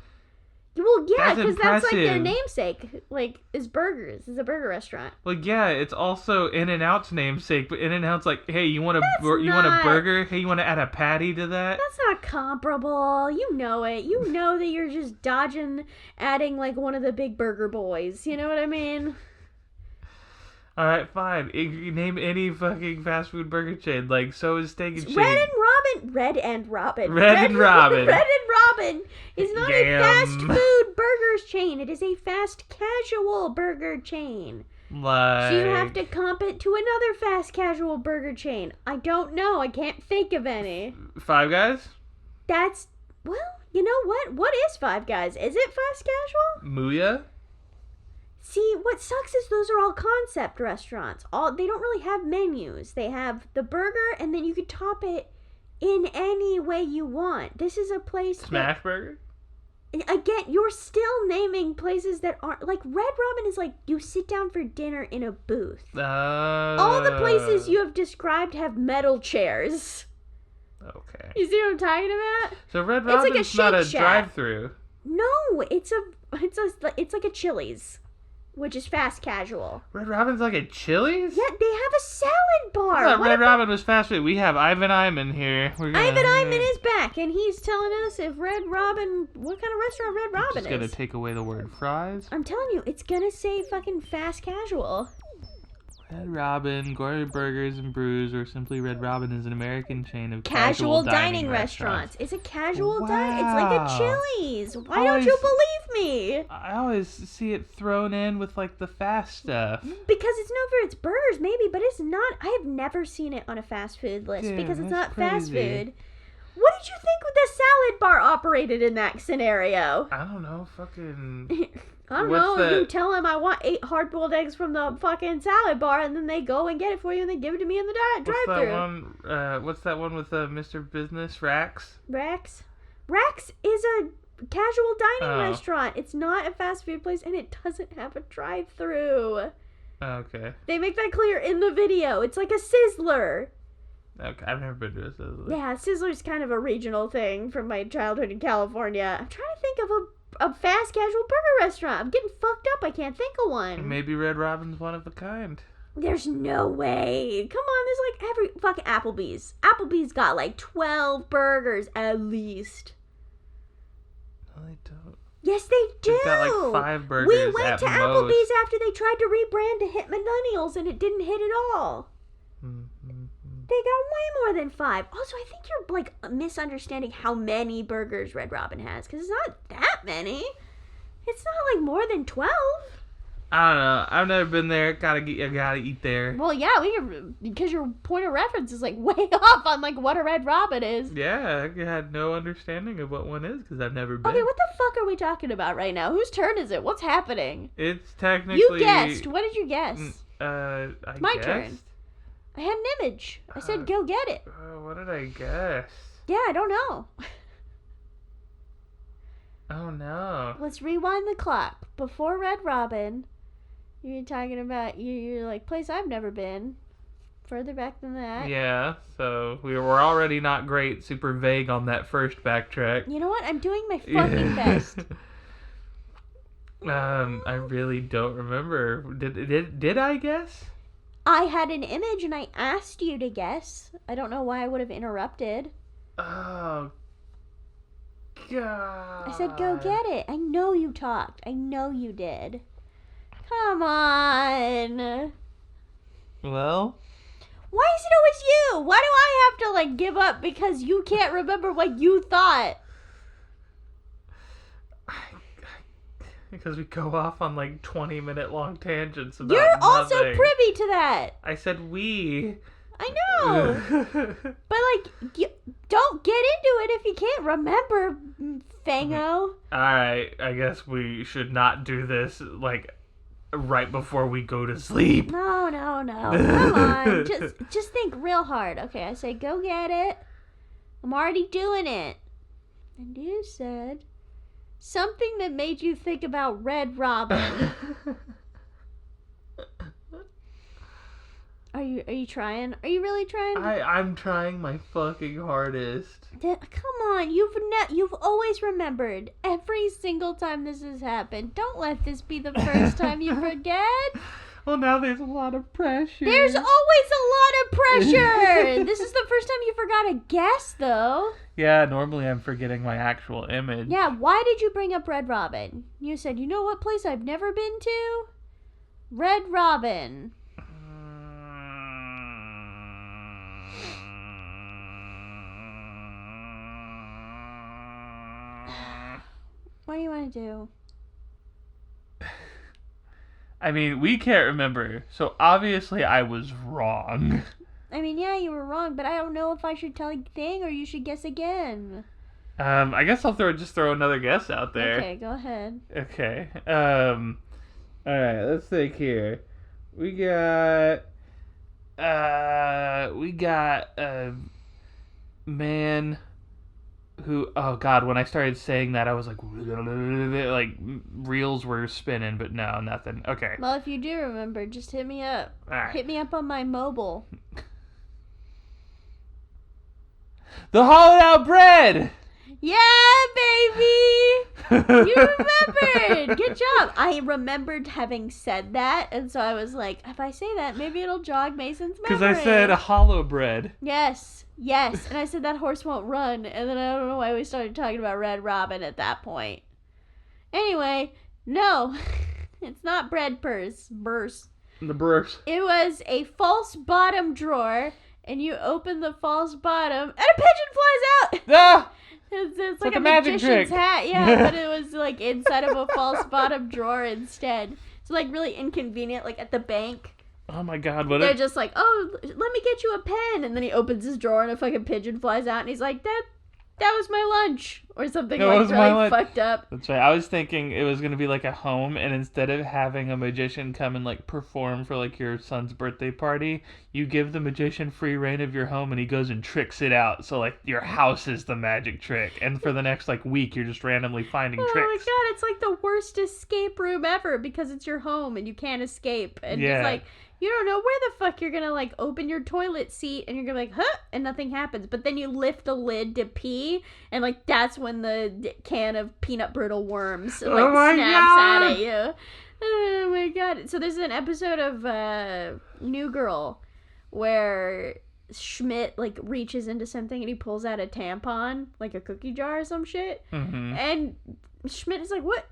Well, yeah, That's because that's like their impressive. namesake. Like, is burgers. It's a burger restaurant. Well, yeah, it's also In-N-Out's namesake, but In-N-Out's like, hey, you want That's want a not- burger? Hey, you want to add a patty to that? That's not comparable. You know it. You know that you're just dodging adding like one of the big burger boys. You know what I mean? All right, fine. You name any fucking fast food burger chain. Like, so is Steak and Shake. Red and Robin. Red and Robin. Red and Robin. Red and Robin is not a Yum. fast food burgers chain. It is a fast casual burger chain. Like, So you have to comp it to another fast casual burger chain. I don't know. I can't think of any. Five Guys? That's, well, you know what? What is Five Guys? Is it fast casual? Muya? See, what sucks is those are all concept restaurants. They don't really have menus. They have the burger, and then you could top it in any way you want. This is a place Smash Burger? again, you're still naming places that aren't... Like, Red Robin is like, you sit down for dinner in a booth. All the places you have described have metal chairs. Okay. You see what I'm talking about? So Red It's like a Robin's not a Shake Shack. drive-through. No, it's like a Chili's. which is fast casual. Red Robin's like at Chili's? Yeah, they have a salad bar. I thought Red Robin was fast food. We have iMan here. iMan is back, and he's telling us if Red Robin, what kind of restaurant Red Robin is. Gonna take away the word fries. I'm telling you, it's gonna say fucking fast casual. Red Robin, gourmet burgers and brews, or simply Red Robin is an American chain of casual dining restaurants. It's a casual dining. It's like a Chili's. Why don't you believe me? I always see it thrown in with like the fast stuff. Because it's known for its burgers, maybe, but it's not. I have never seen it on a fast food list because it's not fast food. What did you think the salad bar operated in that scenario? I don't know. Fucking. I don't know. You tell them I want 8 hard-boiled eggs from the fucking salad bar, and then they go and get it for you, and they give it to me in the drive-thru. What's that one with Mr. Business? Rax? Rax is a casual dining restaurant. It's not a fast food place, and it doesn't have a drive-thru. Okay. They make that clear in the video. It's like a Sizzler. Okay, I've never been to a Sizzler. Yeah, Sizzler's kind of a regional thing from my childhood in California. I'm trying to think of a fast casual burger restaurant. I'm getting fucked up. I can't think of one. Maybe Red Robin's one of a kind. There's no way. Come on, there's like every fucking Applebee's. Applebee's got like 12 burgers at least. No, they don't. Yes, they do. They've got like 5 burgers. We went to Applebee's after they tried to rebrand to hit millennials, and it didn't hit at all. They got way more than 5. Also, I think you're, like, misunderstanding how many burgers Red Robin has, because it's not that many. It's not, like, more than 12. I don't know. I've never been there. Gotta eat there. Well, yeah, because your point of reference is, like, way off on, like, what a Red Robin is. Yeah, I had no understanding of what one is, because I've never been. Okay, what the fuck are we talking about right now? Whose turn is it? What's happening? It's technically... You guessed. What did you guess? My turn. I had an image. I said, go get it. What did I guess? Yeah, I don't know. Oh, no. Let's rewind the clock. Before Red Robin, you're talking about, you're like, place I've never been. Further back than that. Yeah, so we were already not great, super vague on that first backtrack. You know what? I'm doing my fucking best. I really don't remember. Did I guess? I had an image and I asked you to guess. I don't know why I would have interrupted. Oh, God. I said, go get it. I know you talked. I know you did. Come on. Well? Why is it always you? Why do I have to, like, give up because you can't remember what you thought? Because we go off on like 20-minute long tangents about You're nothing. also privy to that. I said we. I know. But like, don't get into it if you can't remember, Fango. Alright, I guess we should not do this like right before we go to sleep. No. Come on. Just think real hard. Okay, I say go get it. I'm already doing it. And you said... something that made you think about Red Robin. Are you trying? Are you really trying? I'm trying my fucking hardest. Come on, you've always remembered every single time this has happened. Don't let this be the first time you forget. Well, now there's a lot of pressure. There's always a lot of pressure. This is the first time you forgot a guess, though. Yeah, normally I'm forgetting my actual image. Yeah, why did you bring up Red Robin? You said, you know what place I've never been to? Red Robin. What do you want to do? I mean, we can't remember, so obviously I was wrong. I mean, yeah, you were wrong, but I don't know if I should tell a thing or you should guess again. I guess I'll throw another guess out there. Okay, go ahead. Okay. Alright, let's think here. We got a man who, oh God, when I started saying that, I was like reels were spinning, but no, nothing. Okay. Well, if you do remember, just hit me up. Alright. Hit me up on my mobile. The hollowed out bread! Yeah, baby! You remembered! Good job! I remembered having said that, and so I was like, if I say that, maybe it'll jog Mason's memory. Because I said hollow bread. Yes. And I said that horse won't run, and then I don't know why we started talking about Red Robin at that point. Anyway, no. It's not bread purse. The burst. It was a false bottom drawer, and you open the false bottom, and a pigeon flies out! Ah! It's like a magician's trick. hat, yeah, but it was like inside of a false bottom drawer instead. So like really inconvenient, like at the bank. Oh my god, They're just like, oh, let me get you a pen. And then he opens his drawer and a fucking pigeon flies out, and he's like, that was my lunch. Or something like really fucked up. That's right. I was thinking it was going to be like a home, and instead of having a magician come and like perform for like your son's birthday party, you give the magician free reign of your home, and he goes and tricks it out. So like your house is the magic trick, and for the next like week, you're just randomly finding tricks. Oh my god, it's like the worst escape room ever because it's your home and you can't escape. And just like, you don't know where the fuck you're gonna like open your toilet seat and you're gonna be like, huh, and nothing happens. But then you lift the lid to pee, and like that's when the can of peanut brittle worms like snaps out at you. Oh my god. So there's an episode of New Girl where Schmidt like reaches into something and he pulls out a tampon, like a cookie jar or some shit. Mm-hmm. And Schmidt is like, what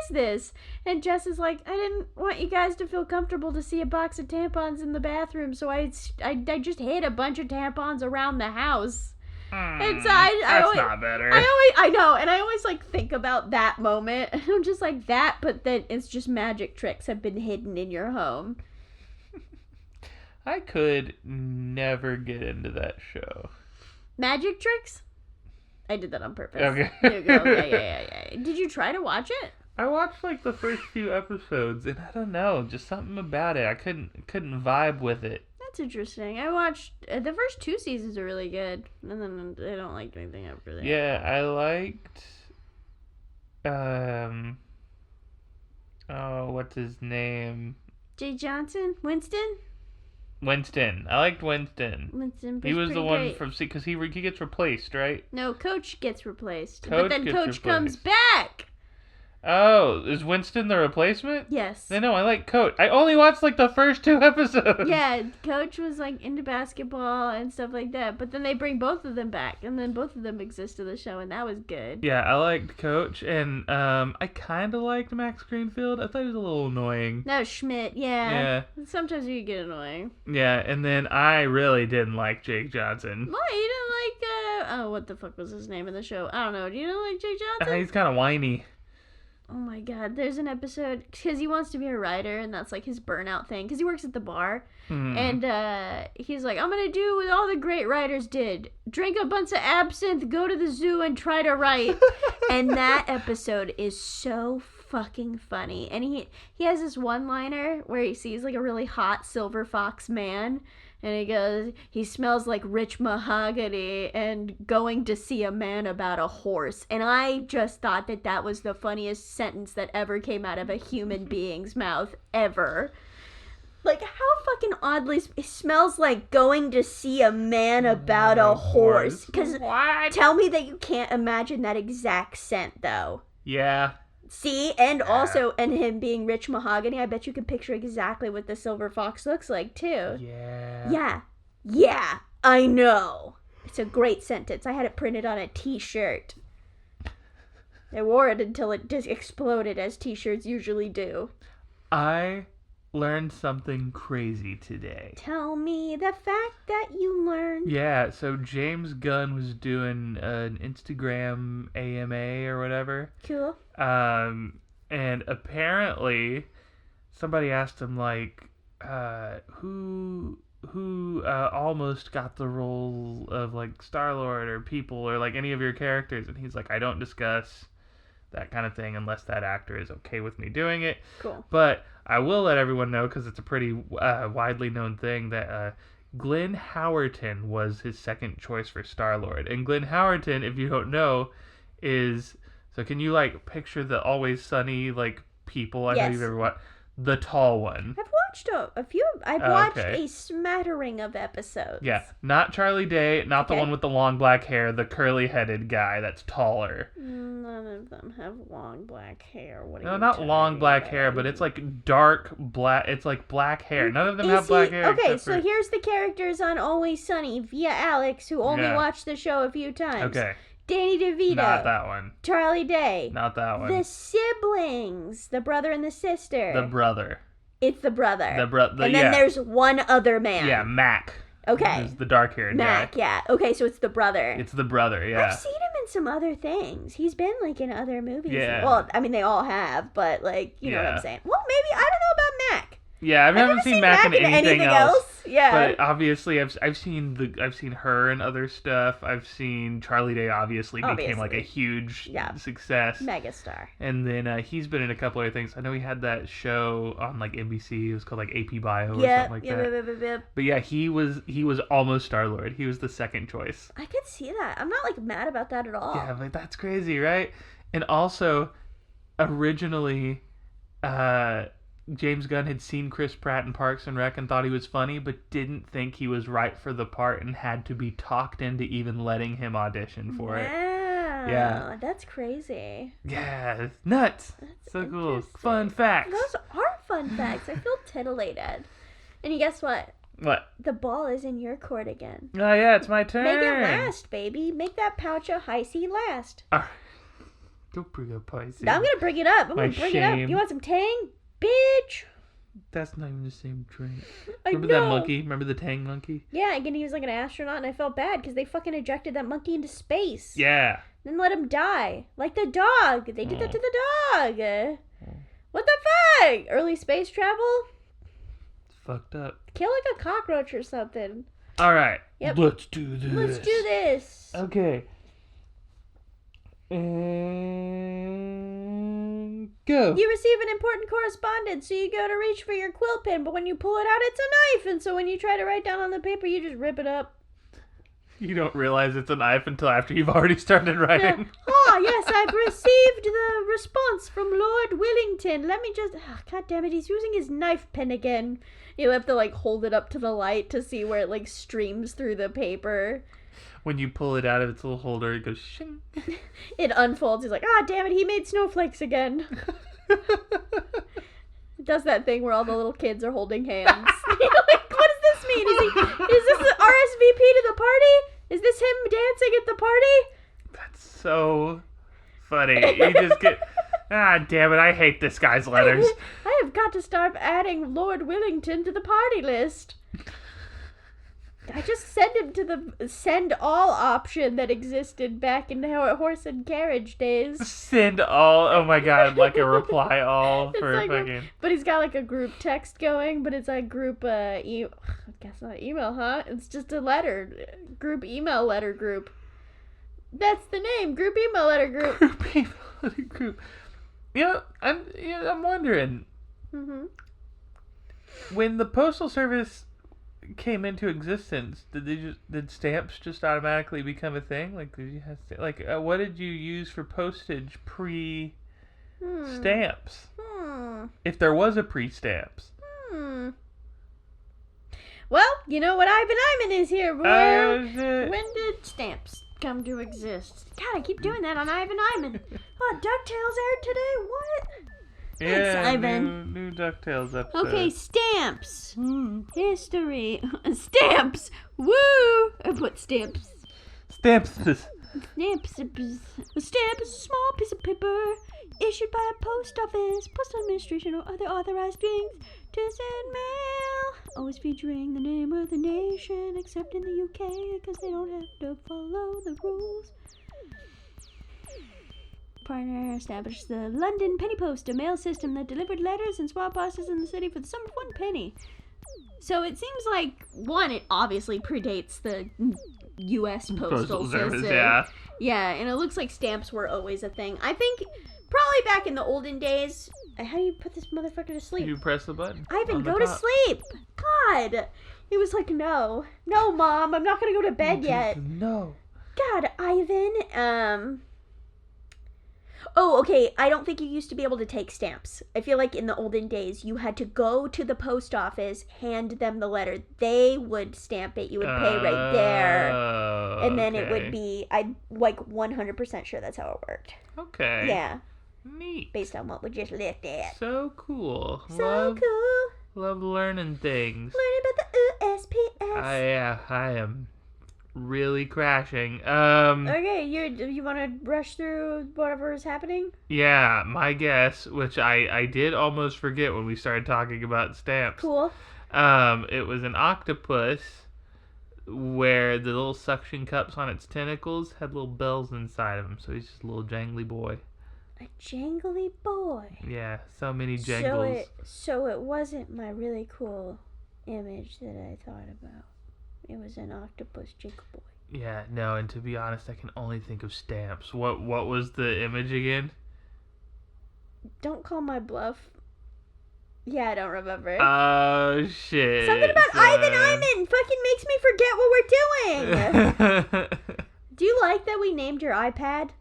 is this? And Jess is like, I didn't want you guys to feel comfortable to see a box of tampons in the bathroom, so I just hid a bunch of tampons around the house. And so that's not better. I know, and I always like think about that moment. I'm just like that, but then it's just magic tricks have been hidden in your home. I could never get into that show. Magic tricks? I did that on purpose. Okay. Yeah. Did you try to watch it? I watched like the first few episodes, and I don't know, just something about it. I couldn't vibe with it. That's interesting. I watched the first 2 seasons are really good, and then I don't like anything after that. Yeah, I liked. What's his name? Jay Johnson, Winston. I liked Winston. Winston. He was the one great. from because he gets replaced, right? No, Coach gets replaced, Coach but then gets Coach comes replaced. back. Oh, is Winston the replacement? Yes. I know, I like Coach. I only watched like the first 2 episodes. Yeah, Coach was like into basketball and stuff like that, but then they bring both of them back, and then both of them exist in the show, and that was good. Yeah, I liked Coach, and I kind of liked Max Greenfield. I thought he was a little annoying. No, Schmidt, yeah. Sometimes you get annoying. Yeah, and then I really didn't like Jake Johnson. Why? You didn't like, what the fuck was his name in the show? I don't know. Do you not like Jake Johnson? He's kind of whiny. Oh my god, there's an episode, because he wants to be a writer, and that's like his burnout thing, because he works at the bar, and he's like, I'm gonna do what all the great writers did, drink a bunch of absinthe, go to the zoo, and try to write. And that episode is so fucking funny, and he has this one-liner where he sees like a really hot silver fox man, and he goes, he smells like rich mahogany and going to see a man about a horse. And I just thought that was the funniest sentence that ever came out of a human being's mouth, ever. Like, how fucking oddly, it smells like going to see a man about a horse. Because tell me that you can't imagine that exact scent, though. Yeah. See, and also, and him being rich mahogany, I bet you can picture exactly what the silver fox looks like, too. Yeah, I know. It's a great sentence. I had it printed on a t-shirt. I wore it until it just exploded, as t-shirts usually do. I learned something crazy today. Tell me the fact that you learned. Yeah, so James Gunn was doing an Instagram AMA or whatever. Cool. And apparently somebody asked him like, who almost got the role of like Star-Lord or People or like any of your characters, and he's like, I don't discuss that kind of thing unless that actor is okay with me doing it. Cool. But I will let everyone know, because it's a pretty widely known thing, that Glenn Howerton was his second choice for Star-Lord. And Glenn Howerton, if you don't know, is... So can you, like, picture the Always Sunny, like, People? I know you've ever watched. The tall one. I've watched a few. I've watched okay. a smattering of episodes. Yeah, not Charlie Day, not the Okay. one with the long black hair, the curly-headed guy that's taller. None of them have long black hair. What are No, you not long talking black about? hair, but it's like dark black. It's like black hair. None of them have black hair. Okay, except so for... here's the characters on Always Sunny via Alex, who only Yeah. watched the show a few times. Okay, Danny DeVito. not that one. Charlie Day. Not that one. The siblings. The brother and the sister. The brother. It's the brother. And And then there's one other man. Yeah, Mac. Okay. Who's the dark-haired Mac, guy. yeah. Okay, so it's the brother. It's the brother, yeah. I've seen him in some other things. He's been, like, in other movies. Yeah. Well, I mean, they all have, but, like, you know what Yeah. I'm saying. Well, maybe, I don't know about Mac. Yeah, I I've haven't never seen Mac in anything else. Yeah. But obviously, I've seen her in other stuff. I've seen Charlie Day. Obviously became like a huge success. Megastar. And then he's been in a couple other things. I know he had that show on like NBC. It was called like AP Bio or something like that. Yeah. But yeah, he was almost Star-Lord. He was the second choice. I could see that. I'm not like mad about that at all. Yeah, but that's crazy, right? And also, originally, James Gunn had seen Chris Pratt in Parks and Rec and thought he was funny, but didn't think he was right for the part and had to be talked into even letting him audition for it. Yeah. That's crazy. Yeah, it's nuts. That's so cool. interesting. Fun facts. Those are fun facts. I feel titillated. And guess what? What? The ball is in your court again. Oh yeah, it's my turn. Make it last, baby. Make that pouch of high C last. Don't bring up Pisces. I'm gonna bring it up. I'm My gonna bring it up. shame. You want some Tang? Bitch. That's not even the same drink. I Remember know. that monkey? Remember the Tang monkey? Yeah, again, he was like an astronaut, and I felt bad because they fucking ejected that monkey into space. Yeah. Then let him die. Like the dog. They did that to the dog. What the fuck? Early space travel? It's fucked up. Kill like a cockroach or something. Alright. Yep. Let's do this. Let's do this. Okay. And go. You receive an important correspondence, so you go to reach for your quill pen, but when you pull it out, it's a knife, and so when you try to write down on the paper, you just rip it up. You don't realize it's a knife until after you've already started writing. Yes, I've received the response from Lord Willington. Let me just... God damn it, he's using his knife pen again. You have to, like, hold it up to the light to see where it, like, streams through the paper. When you pull it out of its little holder, it goes shing. It unfolds. He's like, damn it, he made snowflakes again. It does that thing where all the little kids are holding hands. You're like, what does this mean? Is this the RSVP to the party? Is this him dancing at the party? That's so funny. You just get... damn it, I hate this guy's letters. I have got to start adding Lord Willington to the party list. I just send him to the send all option that existed back in horse and carriage days. Send all... Oh my god, like a reply all It's for like fucking... But he's got like a group text going, but it's like group I guess not email, huh? It's just a letter. Group email letter group. That's the name. Group email letter group. Group email letter group. I'm wondering... Mm-hmm. When the Postal Service came into existence, did stamps just automatically become a thing? Like, did you have what did you use for postage pre stamps? If there was a pre stamps. Well, you know what Ivan is here, boy. When did stamps come to exist? God, I keep doing that on Ivan. Oh, DuckTales aired today. What? Thanks, Yeah, Ivan. new DuckTales episode. Okay, stamps. History. Stamps. Woo! I put stamps. Stamps. Stamps. A stamp is a small piece of paper issued by a post office, postal administration, or other authorized beings to send mail. Always featuring the name of the nation, except in the UK, because they don't have to follow the rules. Partner established the London Penny Post, a mail system that delivered letters and swap boxes in the city for the sum of 1 penny. So it seems like, one, it obviously predates the U.S. Postal Service. Yeah. Yeah, and it looks like stamps were always a thing. I think probably back in the olden days. How do you put this motherfucker to sleep? You press the button. Ivan, on the go to top. sleep. God. He was like, no, Mom, I'm not going to go to bed yet. No. God, Ivan, Oh, okay. I don't think you used to be able to take stamps. I feel like in the olden days, you had to go to the post office, hand them the letter. They would stamp it. You would pay right there. And then it would be, I'm like 100% sure that's how it worked. Okay. Yeah. Neat. Based on what we just looked at. So cool. So cool. Love learning things. Learning about the USPS. I am really crashing. Okay, you want to rush through whatever is happening? Yeah, my guess, which I did almost forget when we started talking about stamps. Cool. It was an octopus where the little suction cups on its tentacles had little bells inside of them, so he's just a little jangly boy. A jangly boy. Yeah, so many jangles. So it wasn't my really cool image that I thought about. It was an octopus jingle boy. Yeah, no, and to be honest, I can only think of stamps. What was the image again? Don't call my bluff. Yeah, I don't remember. Oh, shit. Something about iMan fucking makes me forget what we're doing. Do you like that we named your iPad?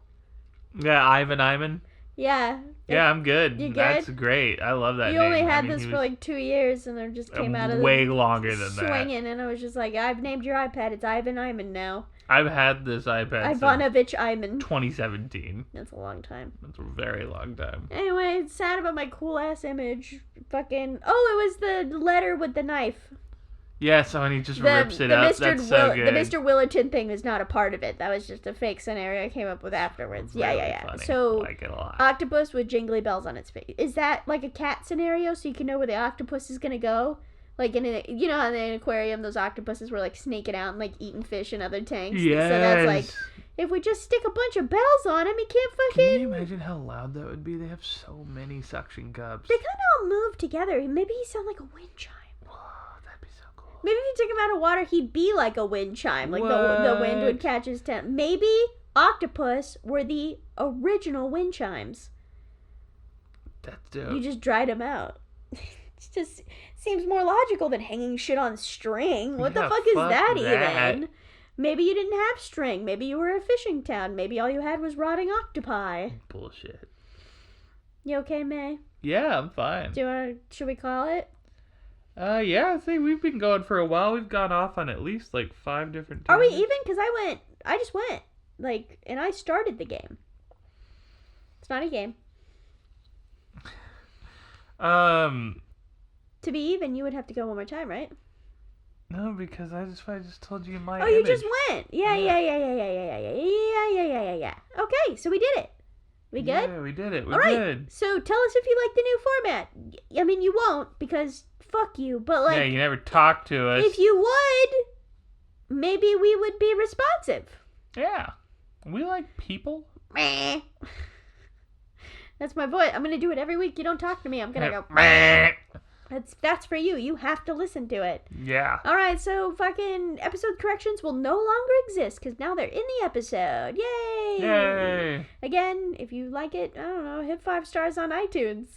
Yeah, iMan. Yeah. Yeah, I'm good. You good? That's great. I love that You name. only had this for like 2 years, and it just came out of way longer than swinging, that. and I was just like, I've named your iPad. It's Iman now. I've had this iPad Ivanovich Iman. 2017. That's a long time. That's a very long time. Anyway, it's sad about my cool ass image. Fucking. Oh, it was the letter with the knife. Yeah, so when he just rips it up, that's so good. The Mr. Willerton thing was not a part of it. That was just a fake scenario I came up with afterwards. Really Yeah. funny. So, I like it a lot. octopus with jingly bells on its face. Is that like a cat scenario so you can know where the octopus is gonna go? Like in an aquarium, those octopuses were like snaking out and like eating fish in other tanks. Yes. So that's like, if we just stick a bunch of bells on him, he can't fucking. Can you imagine how loud that would be? They have so many suction cups. They kind of all move together. Maybe he sound like a wind chime. That'd be so cool. Maybe if you took him out of water, he'd be like a wind chime. Like the wind would catch his tent. Maybe octopus were the original wind chimes. That's dope. You just dried them out. It just seems more logical than hanging shit on string. What the fuck is that even? Maybe you didn't have string. Maybe you were a fishing town. Maybe all you had was rotting octopi. Bullshit. You okay, May? Yeah, I'm fine. Should we call it? Yeah, I think we've been going for a while. We've gone off on at least like 5 different Are we tangents. even? Because I just went. Like, and I started the game. It's not a game. To be even, you would have to go one more time, right? No, because I just told you my Oh, image. you just went. Yeah. Okay, so we did it. We good? Yeah, we did it. We're All right. good. So tell us if you like the new format. I mean, you won't because fuck you. But like, Yeah, you never talked to us. if you would, maybe we would be responsive. Yeah. We like people. Meh. That's my voice. I'm gonna do it every week. You don't talk to me. I'm gonna go. Meh. That's for you. You have to listen to it. Yeah. All right, so fucking episode corrections will no longer exist because now they're in the episode. Yay! Yay. Again, if you like it, I don't know, hit 5 stars on iTunes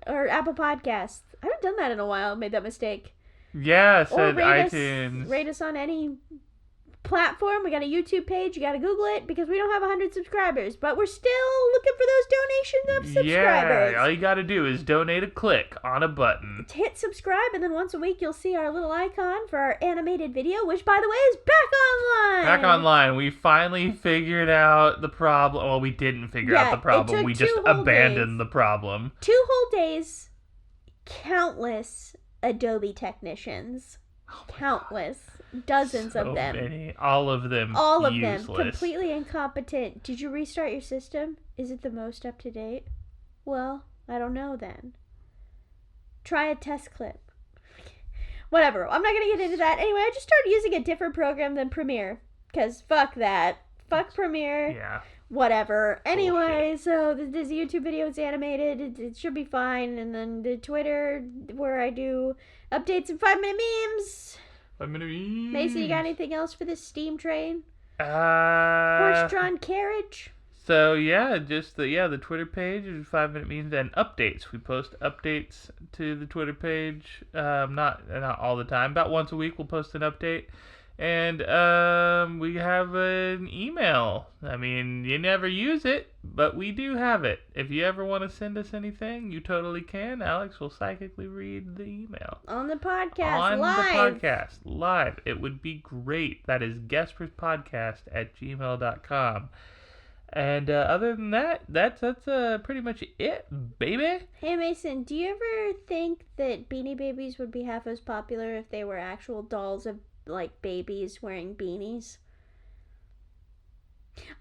or Apple Podcasts. I haven't done that in a while. Made that mistake. Yeah, Or said rate iTunes. Rate us on any platform. We got a YouTube page. You got to Google it because we don't have 100 subscribers, but we're still looking for those donations of subscribers. Yeah, all you gotta do is donate a click on a button. Hit subscribe, and then once a week you'll see our little icon for our animated video, which, by the way, is back online. Back online. We finally figured out the problem. Well, we didn't figure out the problem. We just abandoned the problem. 2 whole days. Countless Adobe technicians. Countless. Dozens of them. Many. All of them All of useless. them. Completely incompetent. Did you restart your system? Is it the most up to date? Well, I don't know then. Try a test clip. Whatever. I'm not going to get into that. Anyway, I just started using a different program than Premiere. Because fuck that. Fuck Premiere. Yeah. Whatever. Anyway, so this YouTube video is animated. It should be fine. And then the Twitter where I do updates and 5-minute memes. Mason, you got anything else for this steam train? Horse-drawn carriage? So yeah, just the Twitter page is 5-minute memes and updates. We post updates to the Twitter page. Not all the time. About once a week we'll post an update. And we have an email. I mean, you never use it, but we do have it. If you ever want to send us anything, you totally can. Alex will psychically read the email. On the podcast, On live. the podcast, live. It would be great. That is GuESPersPodcast@gmail.com. And other than that, that's pretty much it, baby. Hey Mason, do you ever think that Beanie Babies would be half as popular if they were actual dolls of like babies wearing beanies?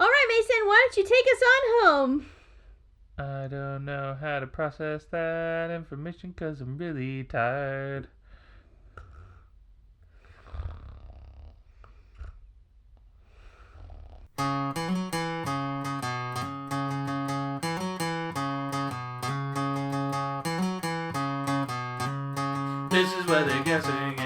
All right, Mason, why don't you take us on home? I don't know how to process that information because I'm really tired. This is where they're guessing